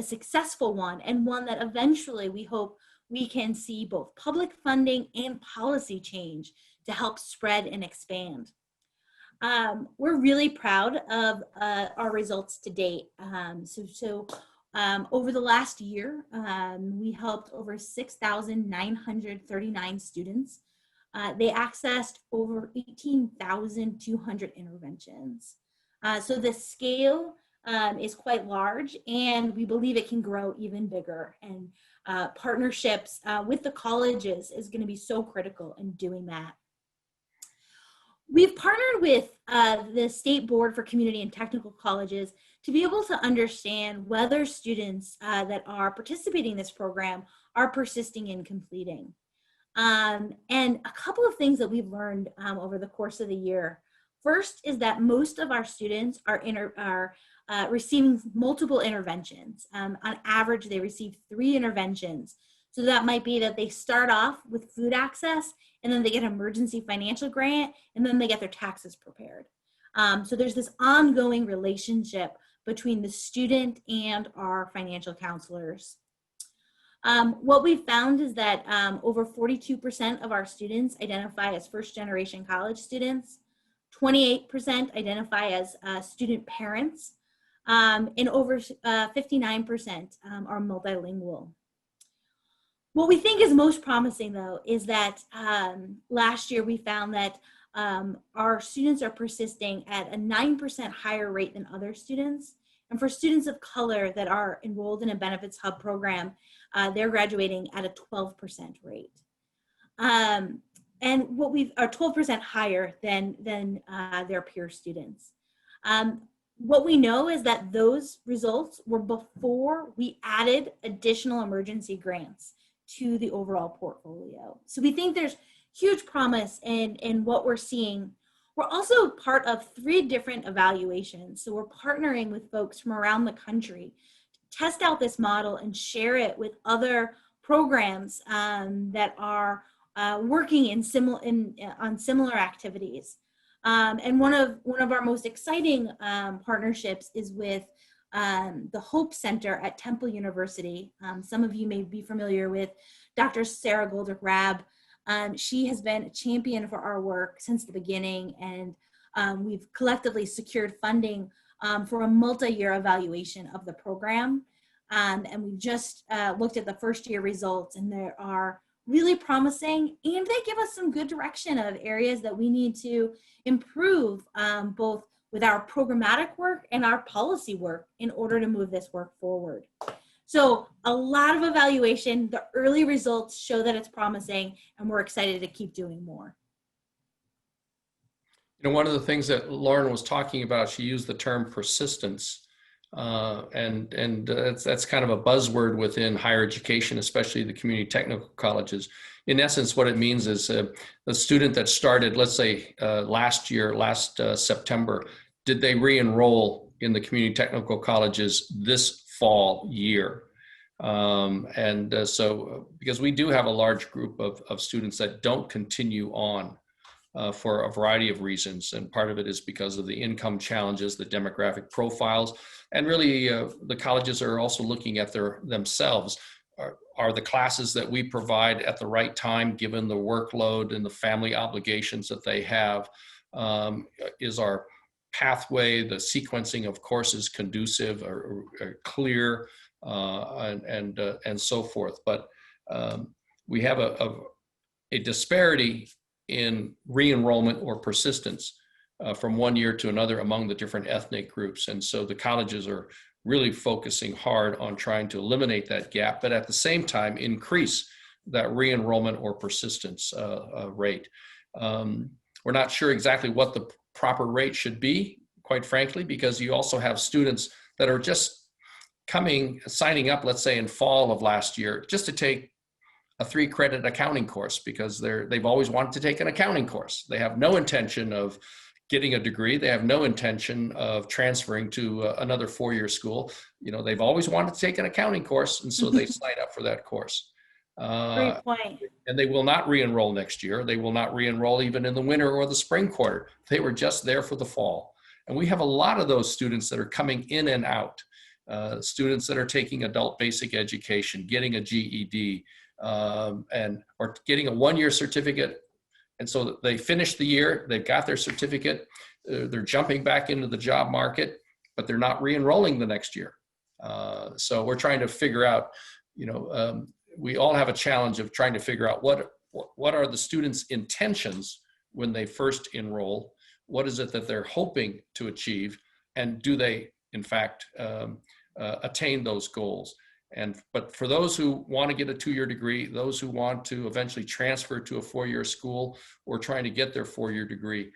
successful one, and one that eventually we hope we can see both public funding and policy change to help spread and expand. We're really proud of our results to date. Over the last year, we helped over 6,939 students. They accessed over 18,200 interventions. So the scale is quite large, and we believe it can grow even bigger. And partnerships with the colleges is going to be so critical in doing that. We've partnered with the State Board for Community and Technical Colleges to be able to understand whether students that are participating in this program are persisting and completing. And a couple of things that we've learned over the course of the year. First is that most of our students are receiving multiple interventions. On average, they receive 3 interventions. So that might be that they start off with food access, and then they get an emergency financial grant, and then they get their taxes prepared. So there's this ongoing relationship between the student and our financial counselors. What we found is that over 42% of our students identify as first-generation college students, 28% identify as student parents, and over 59% are multilingual. What we think is most promising, though, is that last year we found that our students are persisting at a 9% higher rate than other students. And for students of color that are enrolled in a Benefits Hub program, they're graduating at a 12% rate. And what are 12% higher than their peer students. What we know is that those results were before we added additional emergency grants to the overall portfolio. So we think there's huge promise in what we're seeing. We're also part of 3 different evaluations. So we're partnering with folks from around the country to test out this model and share it with other programs that are working on similar activities. And one of our most exciting partnerships is with the Hope Center at Temple University. Some of you may be familiar with Dr. Sarah Goldrick-Rab. She has been a champion for our work since the beginning, and we've collectively secured funding for a multi-year evaluation of the program. And we just looked at the first-year results, and they are really promising, and they give us some good direction of areas that we need to improve both with our programmatic work and our policy work in order to move this work forward. So a lot of evaluation, the early results show that it's promising, and we're excited to keep doing more. You know, one of the things that Lauren was talking about, she used the term persistence. That's kind of a buzzword within higher education, especially the community technical colleges. In essence, what it means is the student that started, let's say last September, did they re-enroll in the community technical colleges this fall year? So because we do have a large group of students that don't continue on for a variety of reasons. And part of it is because of the income challenges, the demographic profiles, and really the colleges are also looking at themselves. Are the classes that we provide at the right time, given the workload and the family obligations that they have? Is our pathway, the sequencing of courses conducive or clear, and so forth? But we have a disparity in re-enrollment or persistence from one year to another among the different ethnic groups. And so the colleges are really focusing hard on trying to eliminate that gap, but at the same time increase that re-enrollment or persistence rate. We're not sure exactly what the proper rate should be, quite frankly, because you also have students that are just signing up, let's say in fall of last year, just to take a 3-credit accounting course because they've always wanted to take an accounting course. They have no intention of getting a degree. They have no intention of transferring to another 4-year school. You know, they've always wanted to take an accounting course, and so they sign up for that course. Great point. And they will not re-enroll next year. They will not re-enroll even in the winter or the spring quarter. They were just there for the fall. And we have a lot of those students that are coming in and out. Students that are taking adult basic education, getting a GED, or getting a 1-year certificate. And so they finish the year, they've got their certificate, they're jumping back into the job market, but they're not re-enrolling the next year. So we're trying to figure out, we all have a challenge of trying to figure out what are the students' intentions when they first enroll, what is it that they're hoping to achieve, and do they, in fact, attain those goals. But for those who want to get a 2-year degree, those who want to eventually transfer to a 4-year school or trying to get their 4-year degree,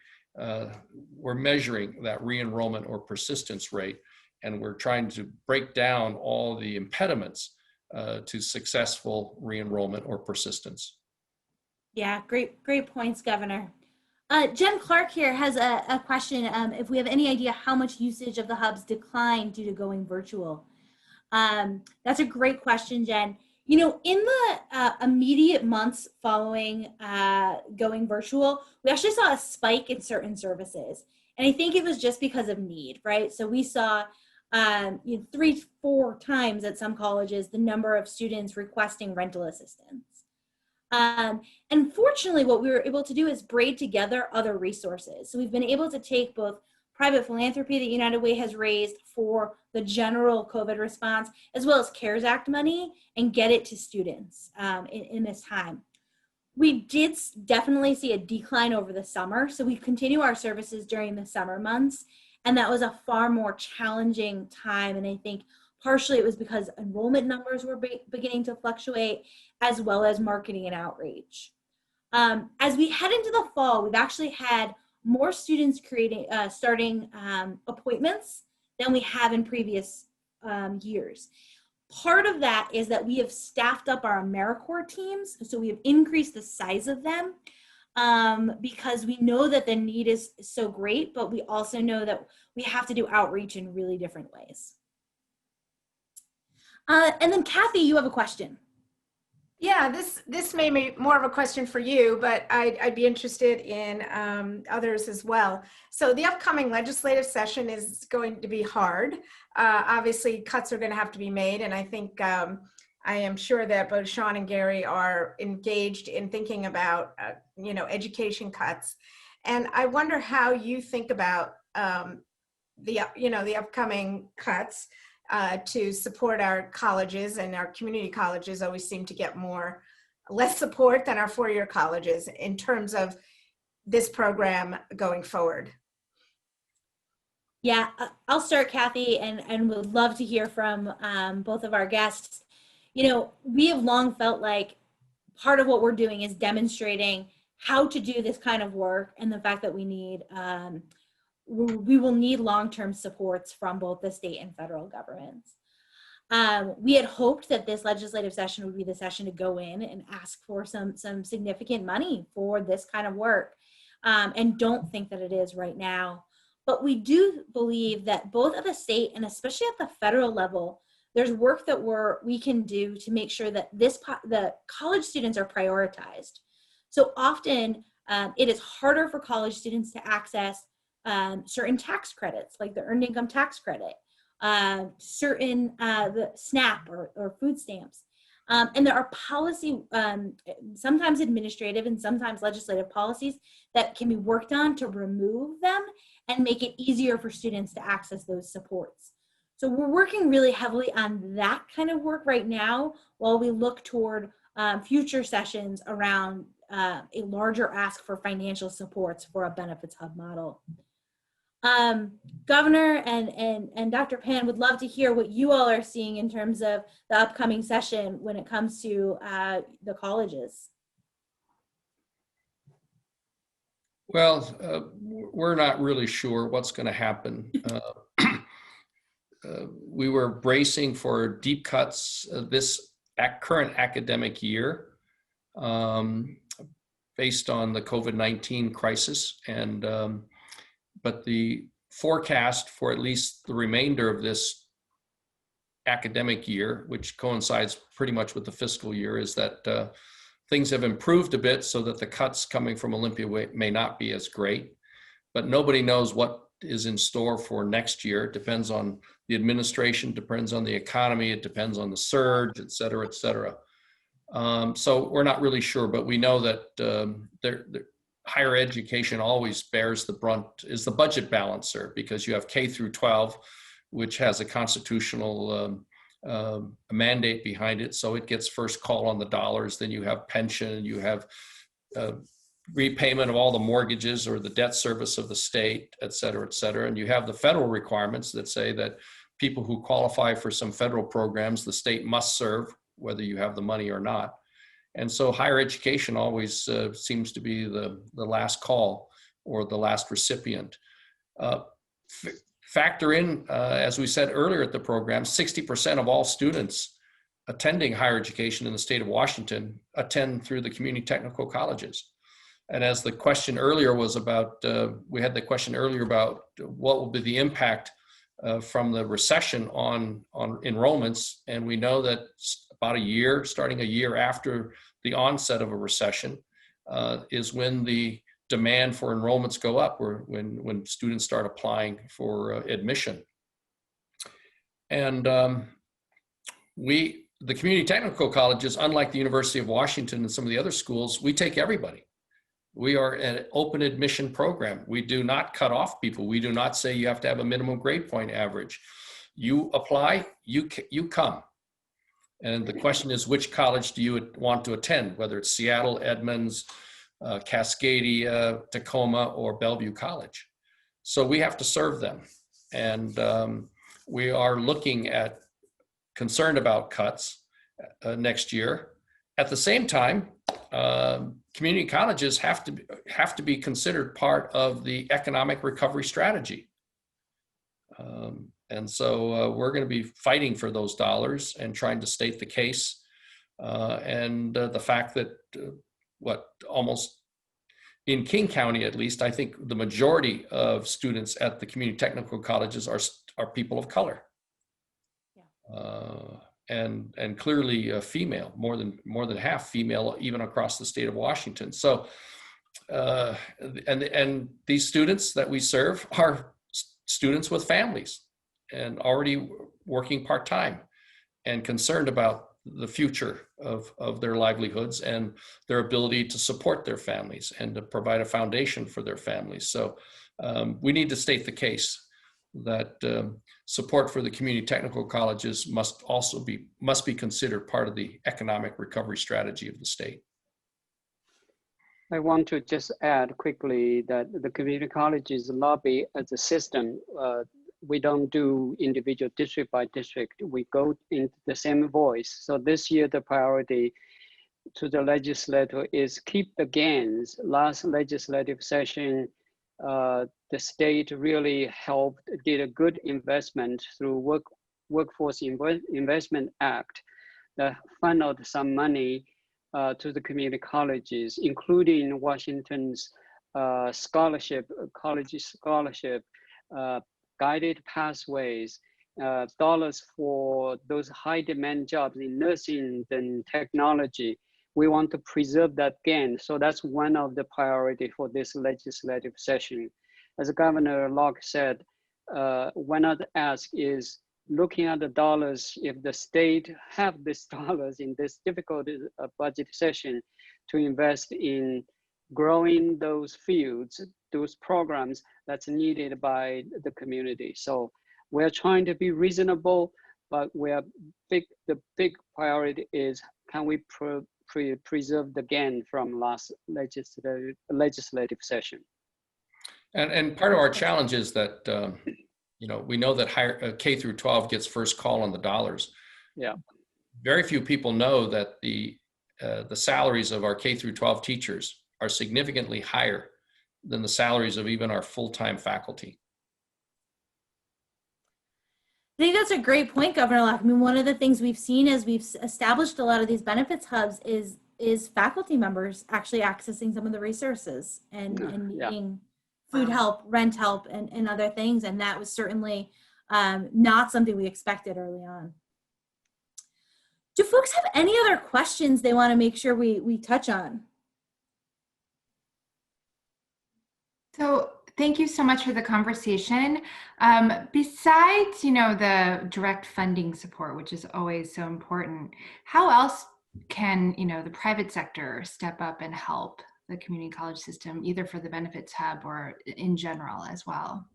we're measuring that re-enrollment or persistence rate, and we're trying to break down all the impediments to successful re-enrollment or persistence. Yeah, great points, Governor. Jen Clark here has a question. If we have any idea how much usage of the hubs declined due to going virtual. That's a great question, Jen. You know, in the immediate months following going virtual, we actually saw a spike in certain services. And I think it was just because of need, right? So we saw 3-4 times at some colleges the number of students requesting rental assistance. And fortunately, what we were able to do is braid together other resources. So we've been able to take both private philanthropy that United Way has raised for the general COVID response, as well as CARES Act money, and get it to students in this time. We did definitely see a decline over the summer. So we continue our services during the summer months. And that was a far more challenging time. And I think partially it was because enrollment numbers were beginning to fluctuate, as well as marketing and outreach. As we head into the fall, we've actually had more students starting appointments than we have in previous years. Part of that is that we have staffed up our AmeriCorps teams, so we have increased the size of them because we know that the need is so great, but we also know that we have to do outreach in really different ways. And then Kathy, you have a question. Yeah, this may be more of a question for you, but I'd be interested in others as well. So the upcoming legislative session is going to be hard. Obviously, cuts are going to have to be made, and I think I am sure that both Sean and Gary are engaged in thinking about education cuts. And I wonder how you think about the upcoming cuts. To support our colleges, and our community colleges always seem to get less support than our 4-year colleges in terms of this program going forward. Yeah, I'll start, Kathy, and would love to hear from both of our guests. You know, we have long felt like part of what we're doing is demonstrating how to do this kind of work, and the fact that we will need long-term supports from both the state and federal governments. We had hoped that this legislative session would be the session to go in and ask for some significant money for this kind of work, and don't think that it is right now. But we do believe that both at the state and especially at the federal level, there's work that we can do to make sure that the college students are prioritized. So often it is harder for college students to access certain tax credits, like the earned income tax credit, certain the SNAP or food stamps. And there are policy, sometimes administrative and sometimes legislative policies that can be worked on to remove them and make it easier for students to access those supports. So we're working really heavily on that kind of work right now while we look toward future sessions around a larger ask for financial supports for a benefits hub model. Governor and Dr. Pan would love to hear what you all are seeing in terms of the upcoming session when it comes to the colleges. Well, we're not really sure what's going to happen. We were bracing for deep cuts this current academic year based on the COVID-19 crisis, and but the forecast for at least the remainder of this academic year, which coincides pretty much with the fiscal year, is that things have improved a bit so that the cuts coming from Olympia may not be as great, but nobody knows what is in store for next year. It depends on the administration, depends on the economy, it depends on the surge, et cetera, et cetera. So we're not really sure, but we know that higher education always bears the brunt, is the budget balancer, because you have K through 12, which has a constitutional mandate behind it, so it gets first call on the dollars. Then you have pension, you have repayment of all the mortgages or the debt service of the state, et cetera, and you have the federal requirements that say that people who qualify for some federal programs, the state must serve, whether you have the money or not. And so higher education always seems to be the last call or the last recipient. Factor in, as we said earlier at the program, 60% of all students attending higher education in the state of Washington attend through the community technical colleges. And as the question earlier was about, we had the question earlier about what will be the impact from the recession on enrollments. And we know that about starting a year after the onset of a recession, is when the demand for enrollments go up, or when students start applying for admission. And the community technical colleges, unlike the University of Washington and some of the other schools, we take everybody. We are an open admission program. We do not cut off people. We do not say you have to have a minimum grade point average. You apply, you come. And the question is, which college do you want to attend, whether it's Seattle, Edmonds, Cascadia, Tacoma, or Bellevue College. So we have to serve them. And we are looking at, concerned about cuts next year. At the same time, community colleges have to be considered part of the economic recovery strategy. And so we're going to be fighting for those dollars and trying to state the case. And the fact that almost in King County, at least, I think the majority of students at the community technical colleges are people of color. Yeah. And clearly female, more than half female, even across the state of Washington. So, and these students that we serve are students with families and already working part-time and concerned about the future of their livelihoods and their ability to support their families and to provide a foundation for their families. So we need to state the case that support for the community technical colleges must be considered part of the economic recovery strategy of the state. I want to just add quickly that the community colleges lobby as a system. We don't do individual district by district. We go in the same voice. So this year, the priority to the legislature is keep the gains. Last legislative session, the state really helped, did a good investment through Workforce Investment Act that funneled some money to the community colleges, including Washington's scholarship, college scholarship, guided pathways, dollars for those high demand jobs in nursing and technology. We want to preserve that gain. So that's one of the priority for this legislative session. As Governor Locke said, one of the ask is looking at the dollars, if the state have these dollars in this difficult budget session to invest in growing those fields, those programs that's needed by the community. So we're trying to be reasonable, but the big priority is, can we preserve the gain from last legislative session? And part of our challenge is that, we know that higher K through 12 gets first call on the dollars. Yeah. Very few people know that the salaries of our K through 12 teachers are significantly higher than the salaries of even our full-time faculty. I think that's a great point, Governor Locke. I mean, one of the things we've seen as we've established a lot of these benefits hubs is faculty members actually accessing some of the resources and needing food help, rent help, and other things. And that was certainly not something we expected early on. Do folks have any other questions they want to make sure we touch on? So thank you so much for the conversation. Besides, the direct funding support, which is always so important, how else can, the private sector step up and help the community college system, either for the benefits hub or in general as well?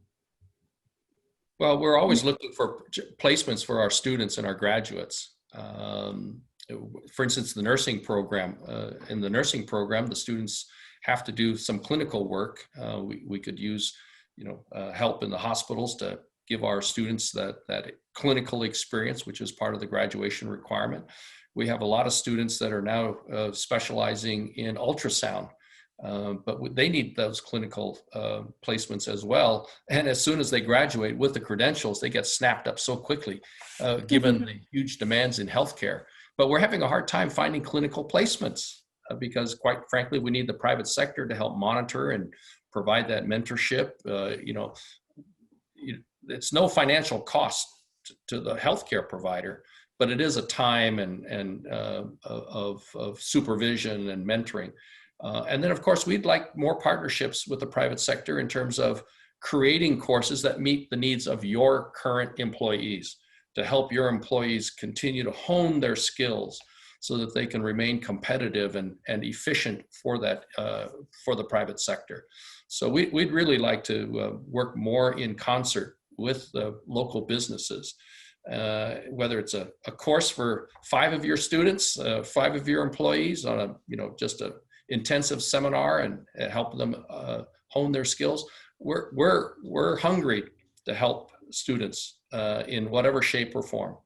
Well, we're always looking for placements for our students and our graduates. For instance, the nursing program. In the nursing program, the students have to do some clinical work. We could use, help in the hospitals to give our students that clinical experience, which is part of the graduation requirement. We have a lot of students that are now specializing in ultrasound, but they need those clinical placements as well. And as soon as they graduate with the credentials, they get snapped up so quickly, given the huge demands in healthcare. But we're having a hard time finding clinical placements because, quite frankly, we need the private sector to help monitor and provide that mentorship. It's no financial cost to the healthcare provider, but it is a time and of supervision and mentoring. And then, of course, we'd like more partnerships with the private sector in terms of creating courses that meet the needs of your current employees, to help your employees continue to hone their skills so that they can remain competitive and efficient for that, for the private sector. So we'd really like to work more in concert with the local businesses, whether it's a course for 5 of your students, 5 of your employees on a, just a intensive seminar and help them hone their skills. We're hungry to help students in whatever shape or form.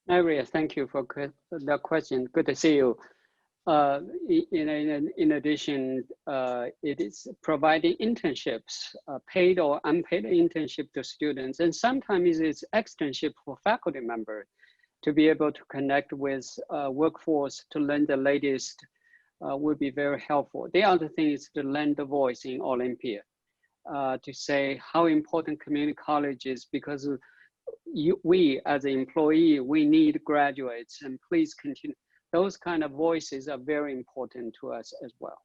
Maria, thank you for the question. Good to see you. In addition, it is providing internships, paid or unpaid internship to students, and sometimes it's externship for faculty members to be able to connect with workforce to learn the latest would be very helpful. The other thing is to lend the voice in Olympia, to say how important community college is, because we as an employee, we need graduates, and please continue. Those kind of voices are very important to us as well.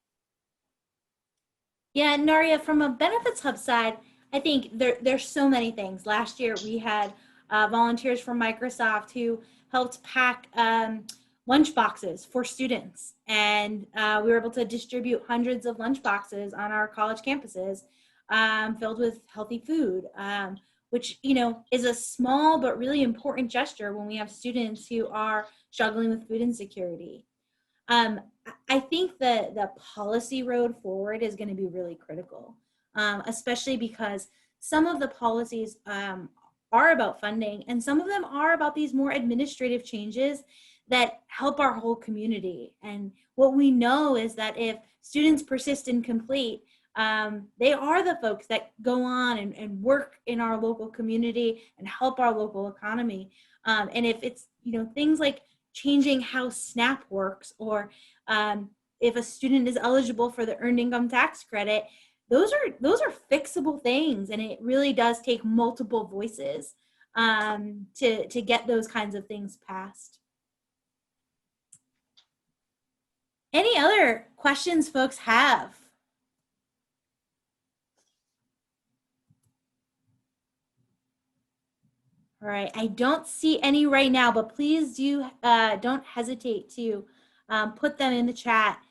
Yeah, Naria, from a benefits hub side, I think there's so many things. Last year we had volunteers from Microsoft who helped pack lunch boxes for students, and we were able to distribute hundreds of lunch boxes on our college campuses filled with healthy food, which is a small but really important gesture when we have students who are struggling with food insecurity. I think the policy road forward is going to be really critical, especially because some of the policies are about funding, and some of them are about these more administrative changes that help our whole community. And what we know is that if students persist and complete, they are the folks that go on and work in our local community and help our local economy. And if it's, things like changing how SNAP works, or if a student is eligible for the earned income tax credit, those are fixable things, and it really does take multiple voices to get those kinds of things passed. Any other questions folks have? All right, I don't see any right now, but please don't hesitate to put them in the chat.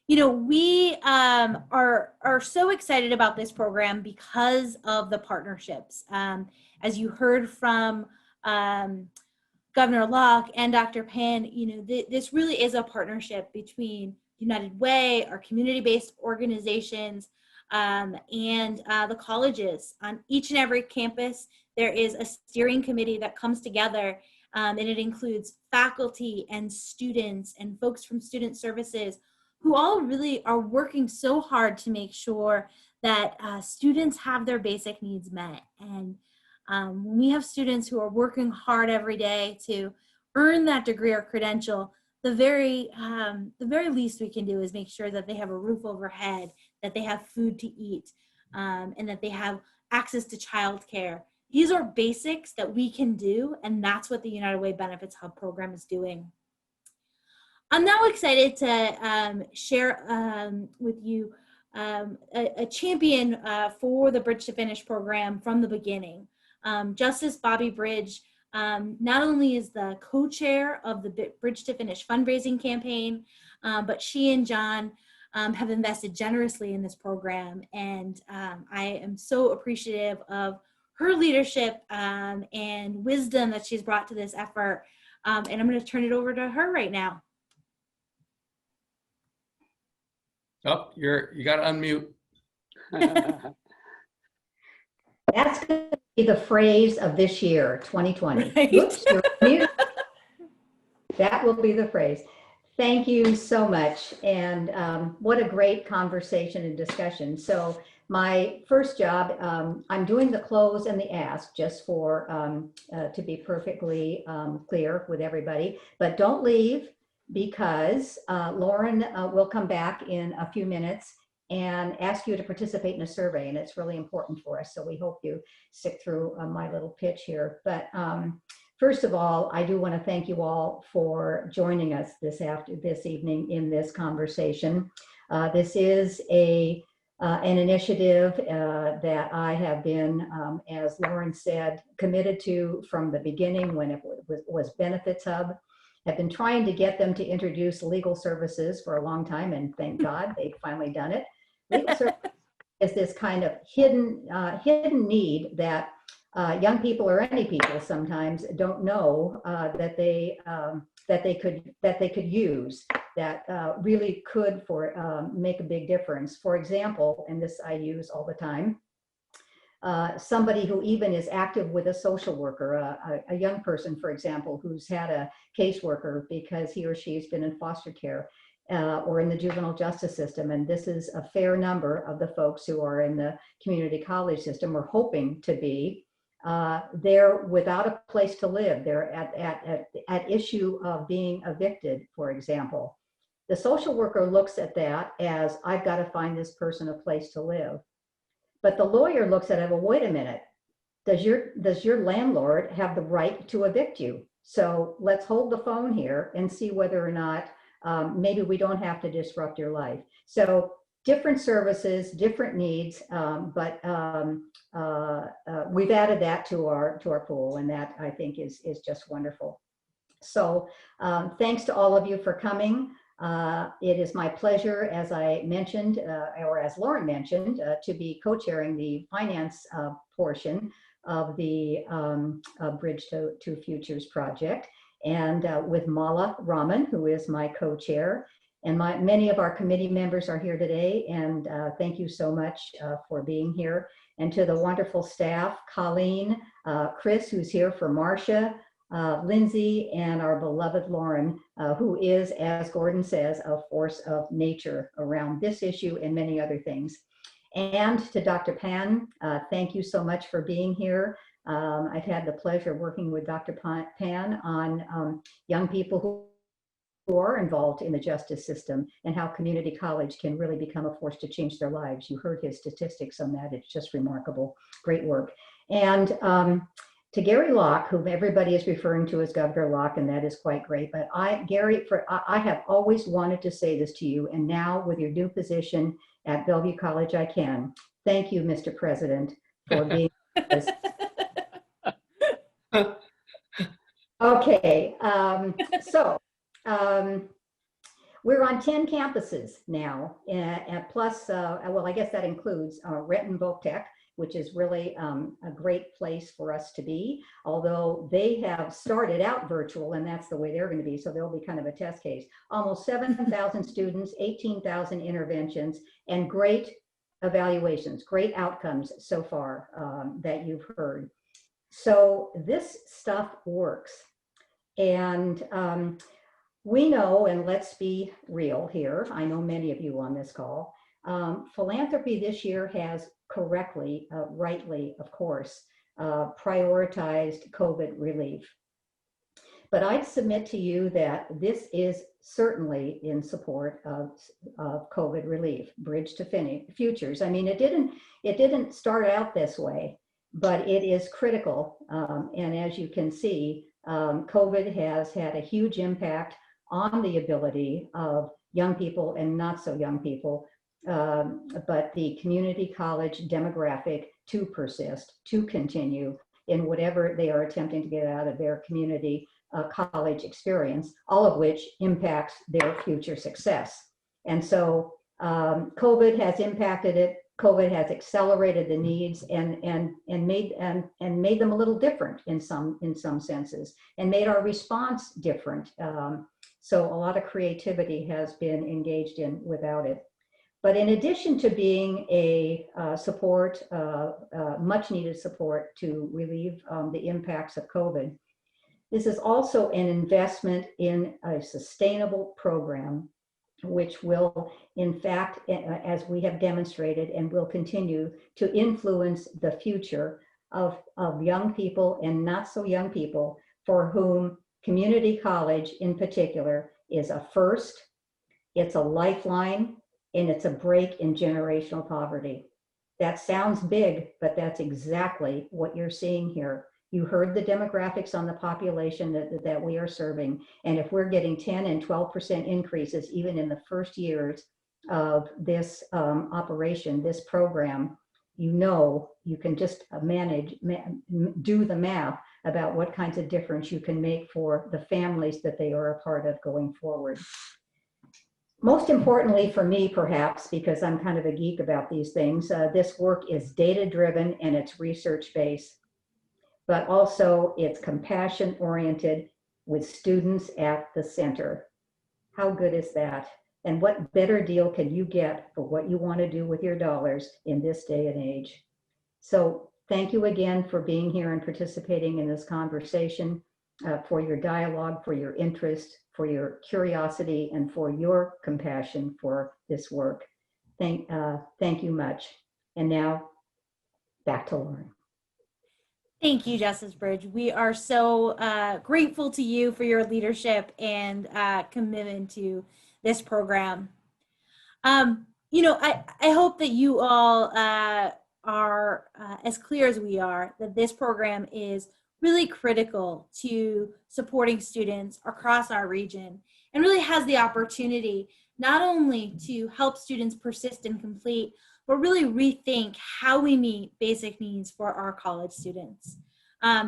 We are so excited about this program because of the partnerships. As you heard from Governor Locke and Dr. Pan, this really is a partnership between United Way, our community-based organizations, and the colleges. On each and every campus, there is a steering committee that comes together, and it includes faculty and students and folks from student services who all really are working so hard to make sure that students have their basic needs met. And when we have students who are working hard every day to earn that degree or credential, the very least we can do is make sure that they have a roof overhead, that they have food to eat, and that they have access to childcare. These are basics that we can do, and that's what the United Way Benefits Hub program is doing. I'm now excited to share with you a champion for the Bridge to Finish program from the beginning. Justice Bobby Bridge not only is the co-chair of the Bridge to Finish fundraising campaign, but she and Jon have invested generously in this program. And I am so appreciative of her leadership and wisdom that she's brought to this effort. And I'm going to turn it over to her right now. Oh, you got to unmute. That's going to be the phrase of this year, 2020. Right. Oops, you're mute. That will be the phrase. Thank you so much. And what a great conversation and discussion. So my first job, I'm doing the close and the ask, just for to be perfectly clear with everybody. But don't leave, because Lauren will come back in a few minutes and ask you to participate in a survey, and it's really important for us. So we hope you stick through my little pitch here. But first of all, I do want to thank you all for joining us this evening in this conversation. This is an initiative that I have been, as Lauren said, committed to from the beginning when it was Benefits Hub. I've been trying to get them to introduce legal services for a long time, and thank God they've finally done it. Legal services is this kind of hidden need that young people, or any people sometimes, don't know that they could use, that really could make a big difference. For example, and this I use all the time, somebody who even is active with a social worker, a young person, for example, who's had a caseworker because he or she has been in foster care or in the juvenile justice system. And this is a fair number of the folks who are in the community college system, or hoping to be. They're without a place to live. They're at issue of being evicted, for example. The social worker looks at that as, I've got to find this person a place to live. But the lawyer looks at it, well, wait a minute, does your landlord have the right to evict you? So let's hold the phone here and see whether or not maybe we don't have to disrupt your life. So different services, different needs, but we've added that to our pool, and that I think is just wonderful. So thanks to all of you for coming. It is my pleasure, as I mentioned, or as Lauren mentioned, to be co-chairing the finance portion of the Bridge to Futures project, and with Mala Rahman, who is my co-chair, And many of our committee members are here today, and thank you so much for being here. And to the wonderful staff, Colleen, Chris, who's here for Marcia, Lindsay, and our beloved Lauren, who is, as Gordon says, a force of nature around this issue and many other things. And to Dr. Pan, thank you so much for being here. I've had the pleasure of working with Dr. Pan on young people who are involved in the justice system and how community college can really become a force to change their lives. You heard his statistics on that. It's just remarkable. Great work. And to Gary Locke, whom everybody is referring to as Governor Locke, and that is quite great. But Gary, I have always wanted to say this to you, and now with your new position at Bellevue College, I can. Thank you, Mr. President, for being this. Okay, we're on 10 campuses now, and plus, well, I guess that includes Renton Voc-Tech, which is really a great place for us to be, although they have started out virtual, and that's the way they're going to be, so they'll be kind of a test case. Almost 7,000 students, 18,000 interventions, and great evaluations, great outcomes so far that you've heard. So this stuff works. And we know, and let's be real here, I know many of you on this call, philanthropy this year has correctly, rightly, of course, prioritized COVID relief. But I'd submit to you that this is certainly in support of COVID relief, bridge to futures. I mean, it didn't start out this way, but it is critical. And as you can see, COVID has had a huge impact on the ability of young people and not so young people, but the community college demographic to persist, to continue in whatever they are attempting to get out of their community college experience, all of which impacts their future success. And so COVID has impacted it. COVID has accelerated the needs and made them a little different in some senses, and made our response different. So a lot of creativity has been engaged in without it. But in addition to being a support, much needed support to relieve the impacts of COVID, this is also an investment in a sustainable program, which will, in fact, as we have demonstrated, and will continue to influence the future of young people and not so young people, for whom community college in particular is a first, it's a lifeline, and it's a break in generational poverty. That sounds big, but that's exactly what you're seeing here. You heard the demographics on the population that we are serving. And if we're getting 10 and 12% increases, even in the first years of this operation, this program, you know, you can just do the math about what kinds of difference you can make for the families that they are a part of going forward. Most importantly for me, perhaps, because I'm kind of a geek about these things, this work is data-driven and it's research-based, but also it's compassion-oriented with students at the center. How good is that? And what better deal can you get for what you want to do with your dollars in this day and age? So thank you again for being here and participating in this conversation, for your dialogue, for your interest, for your curiosity, and for your compassion for this work. Thank you much. And now back to Lauren. Thank you, Justice Bridge. We are so grateful to you for your leadership and commitment to this program. You know, I hope that you all are as clear as we are that this program is really critical to supporting students across our region, and really has the opportunity not only to help students persist and complete, but really rethink how we meet basic needs for our college students.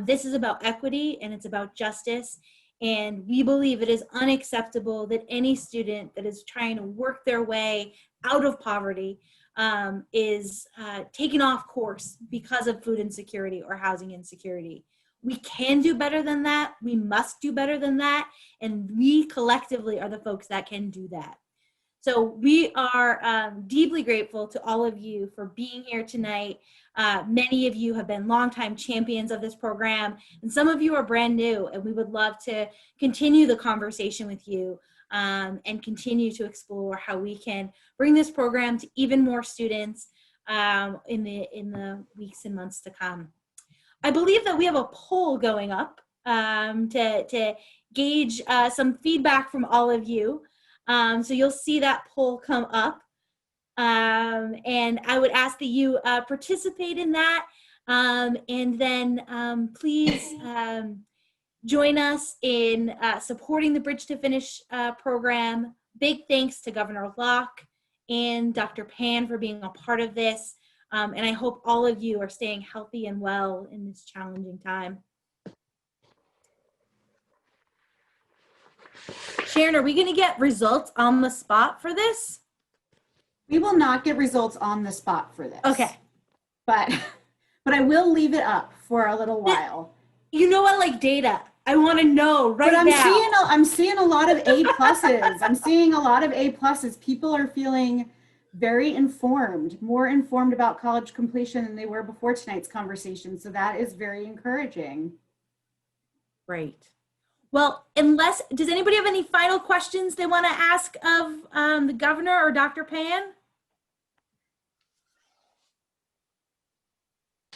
This is about equity and it's about justice. And we believe it is unacceptable that any student that is trying to work their way out of poverty is taken off course because of food insecurity or housing insecurity. We can do better than that. We must do better than that. And we collectively are the folks that can do that. So we are deeply grateful to all of you for being here tonight. Many of you have been longtime champions of this program, and some of you are brand new, and we would love to continue the conversation with you and continue to explore how we can bring this program to even more students in the weeks and months to come. I believe that we have a poll going up to gauge some feedback from all of you. So you'll see that poll come up. And I would ask that you participate in that. And then please join us in supporting the Bridge to Finish program. Big thanks to Governor Locke and Dr. Pan for being a part of this. And I hope all of you are staying healthy and well in this challenging time. Sharon, are we going to get results on the spot for this? We will not get results on the spot for this. Okay. But I will leave it up for a little while. You know, I like data. I want to know right now. But I'm seeing a lot of A pluses. I'm seeing a lot of A pluses. People are feeling very informed, more informed about college completion than they were before tonight's conversation. So that is very encouraging. Great. Well, does anybody have any final questions they want to ask of the governor or Dr. Pan?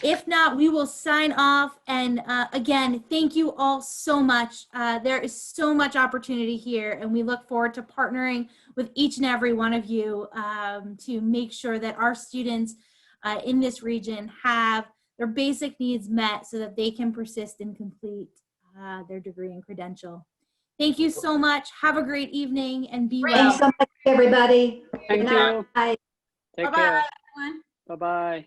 If not, we will sign off. And again, thank you all so much. There is so much opportunity here, and we look forward to partnering with each and every one of you to make sure that our students in this region have their basic needs met so that they can persist and complete their degree and credential. Thank you so much. Have a great evening and be well. Thanks so much, everybody. Thank you. Bye. Take Bye-bye, care. everyone. Bye-bye.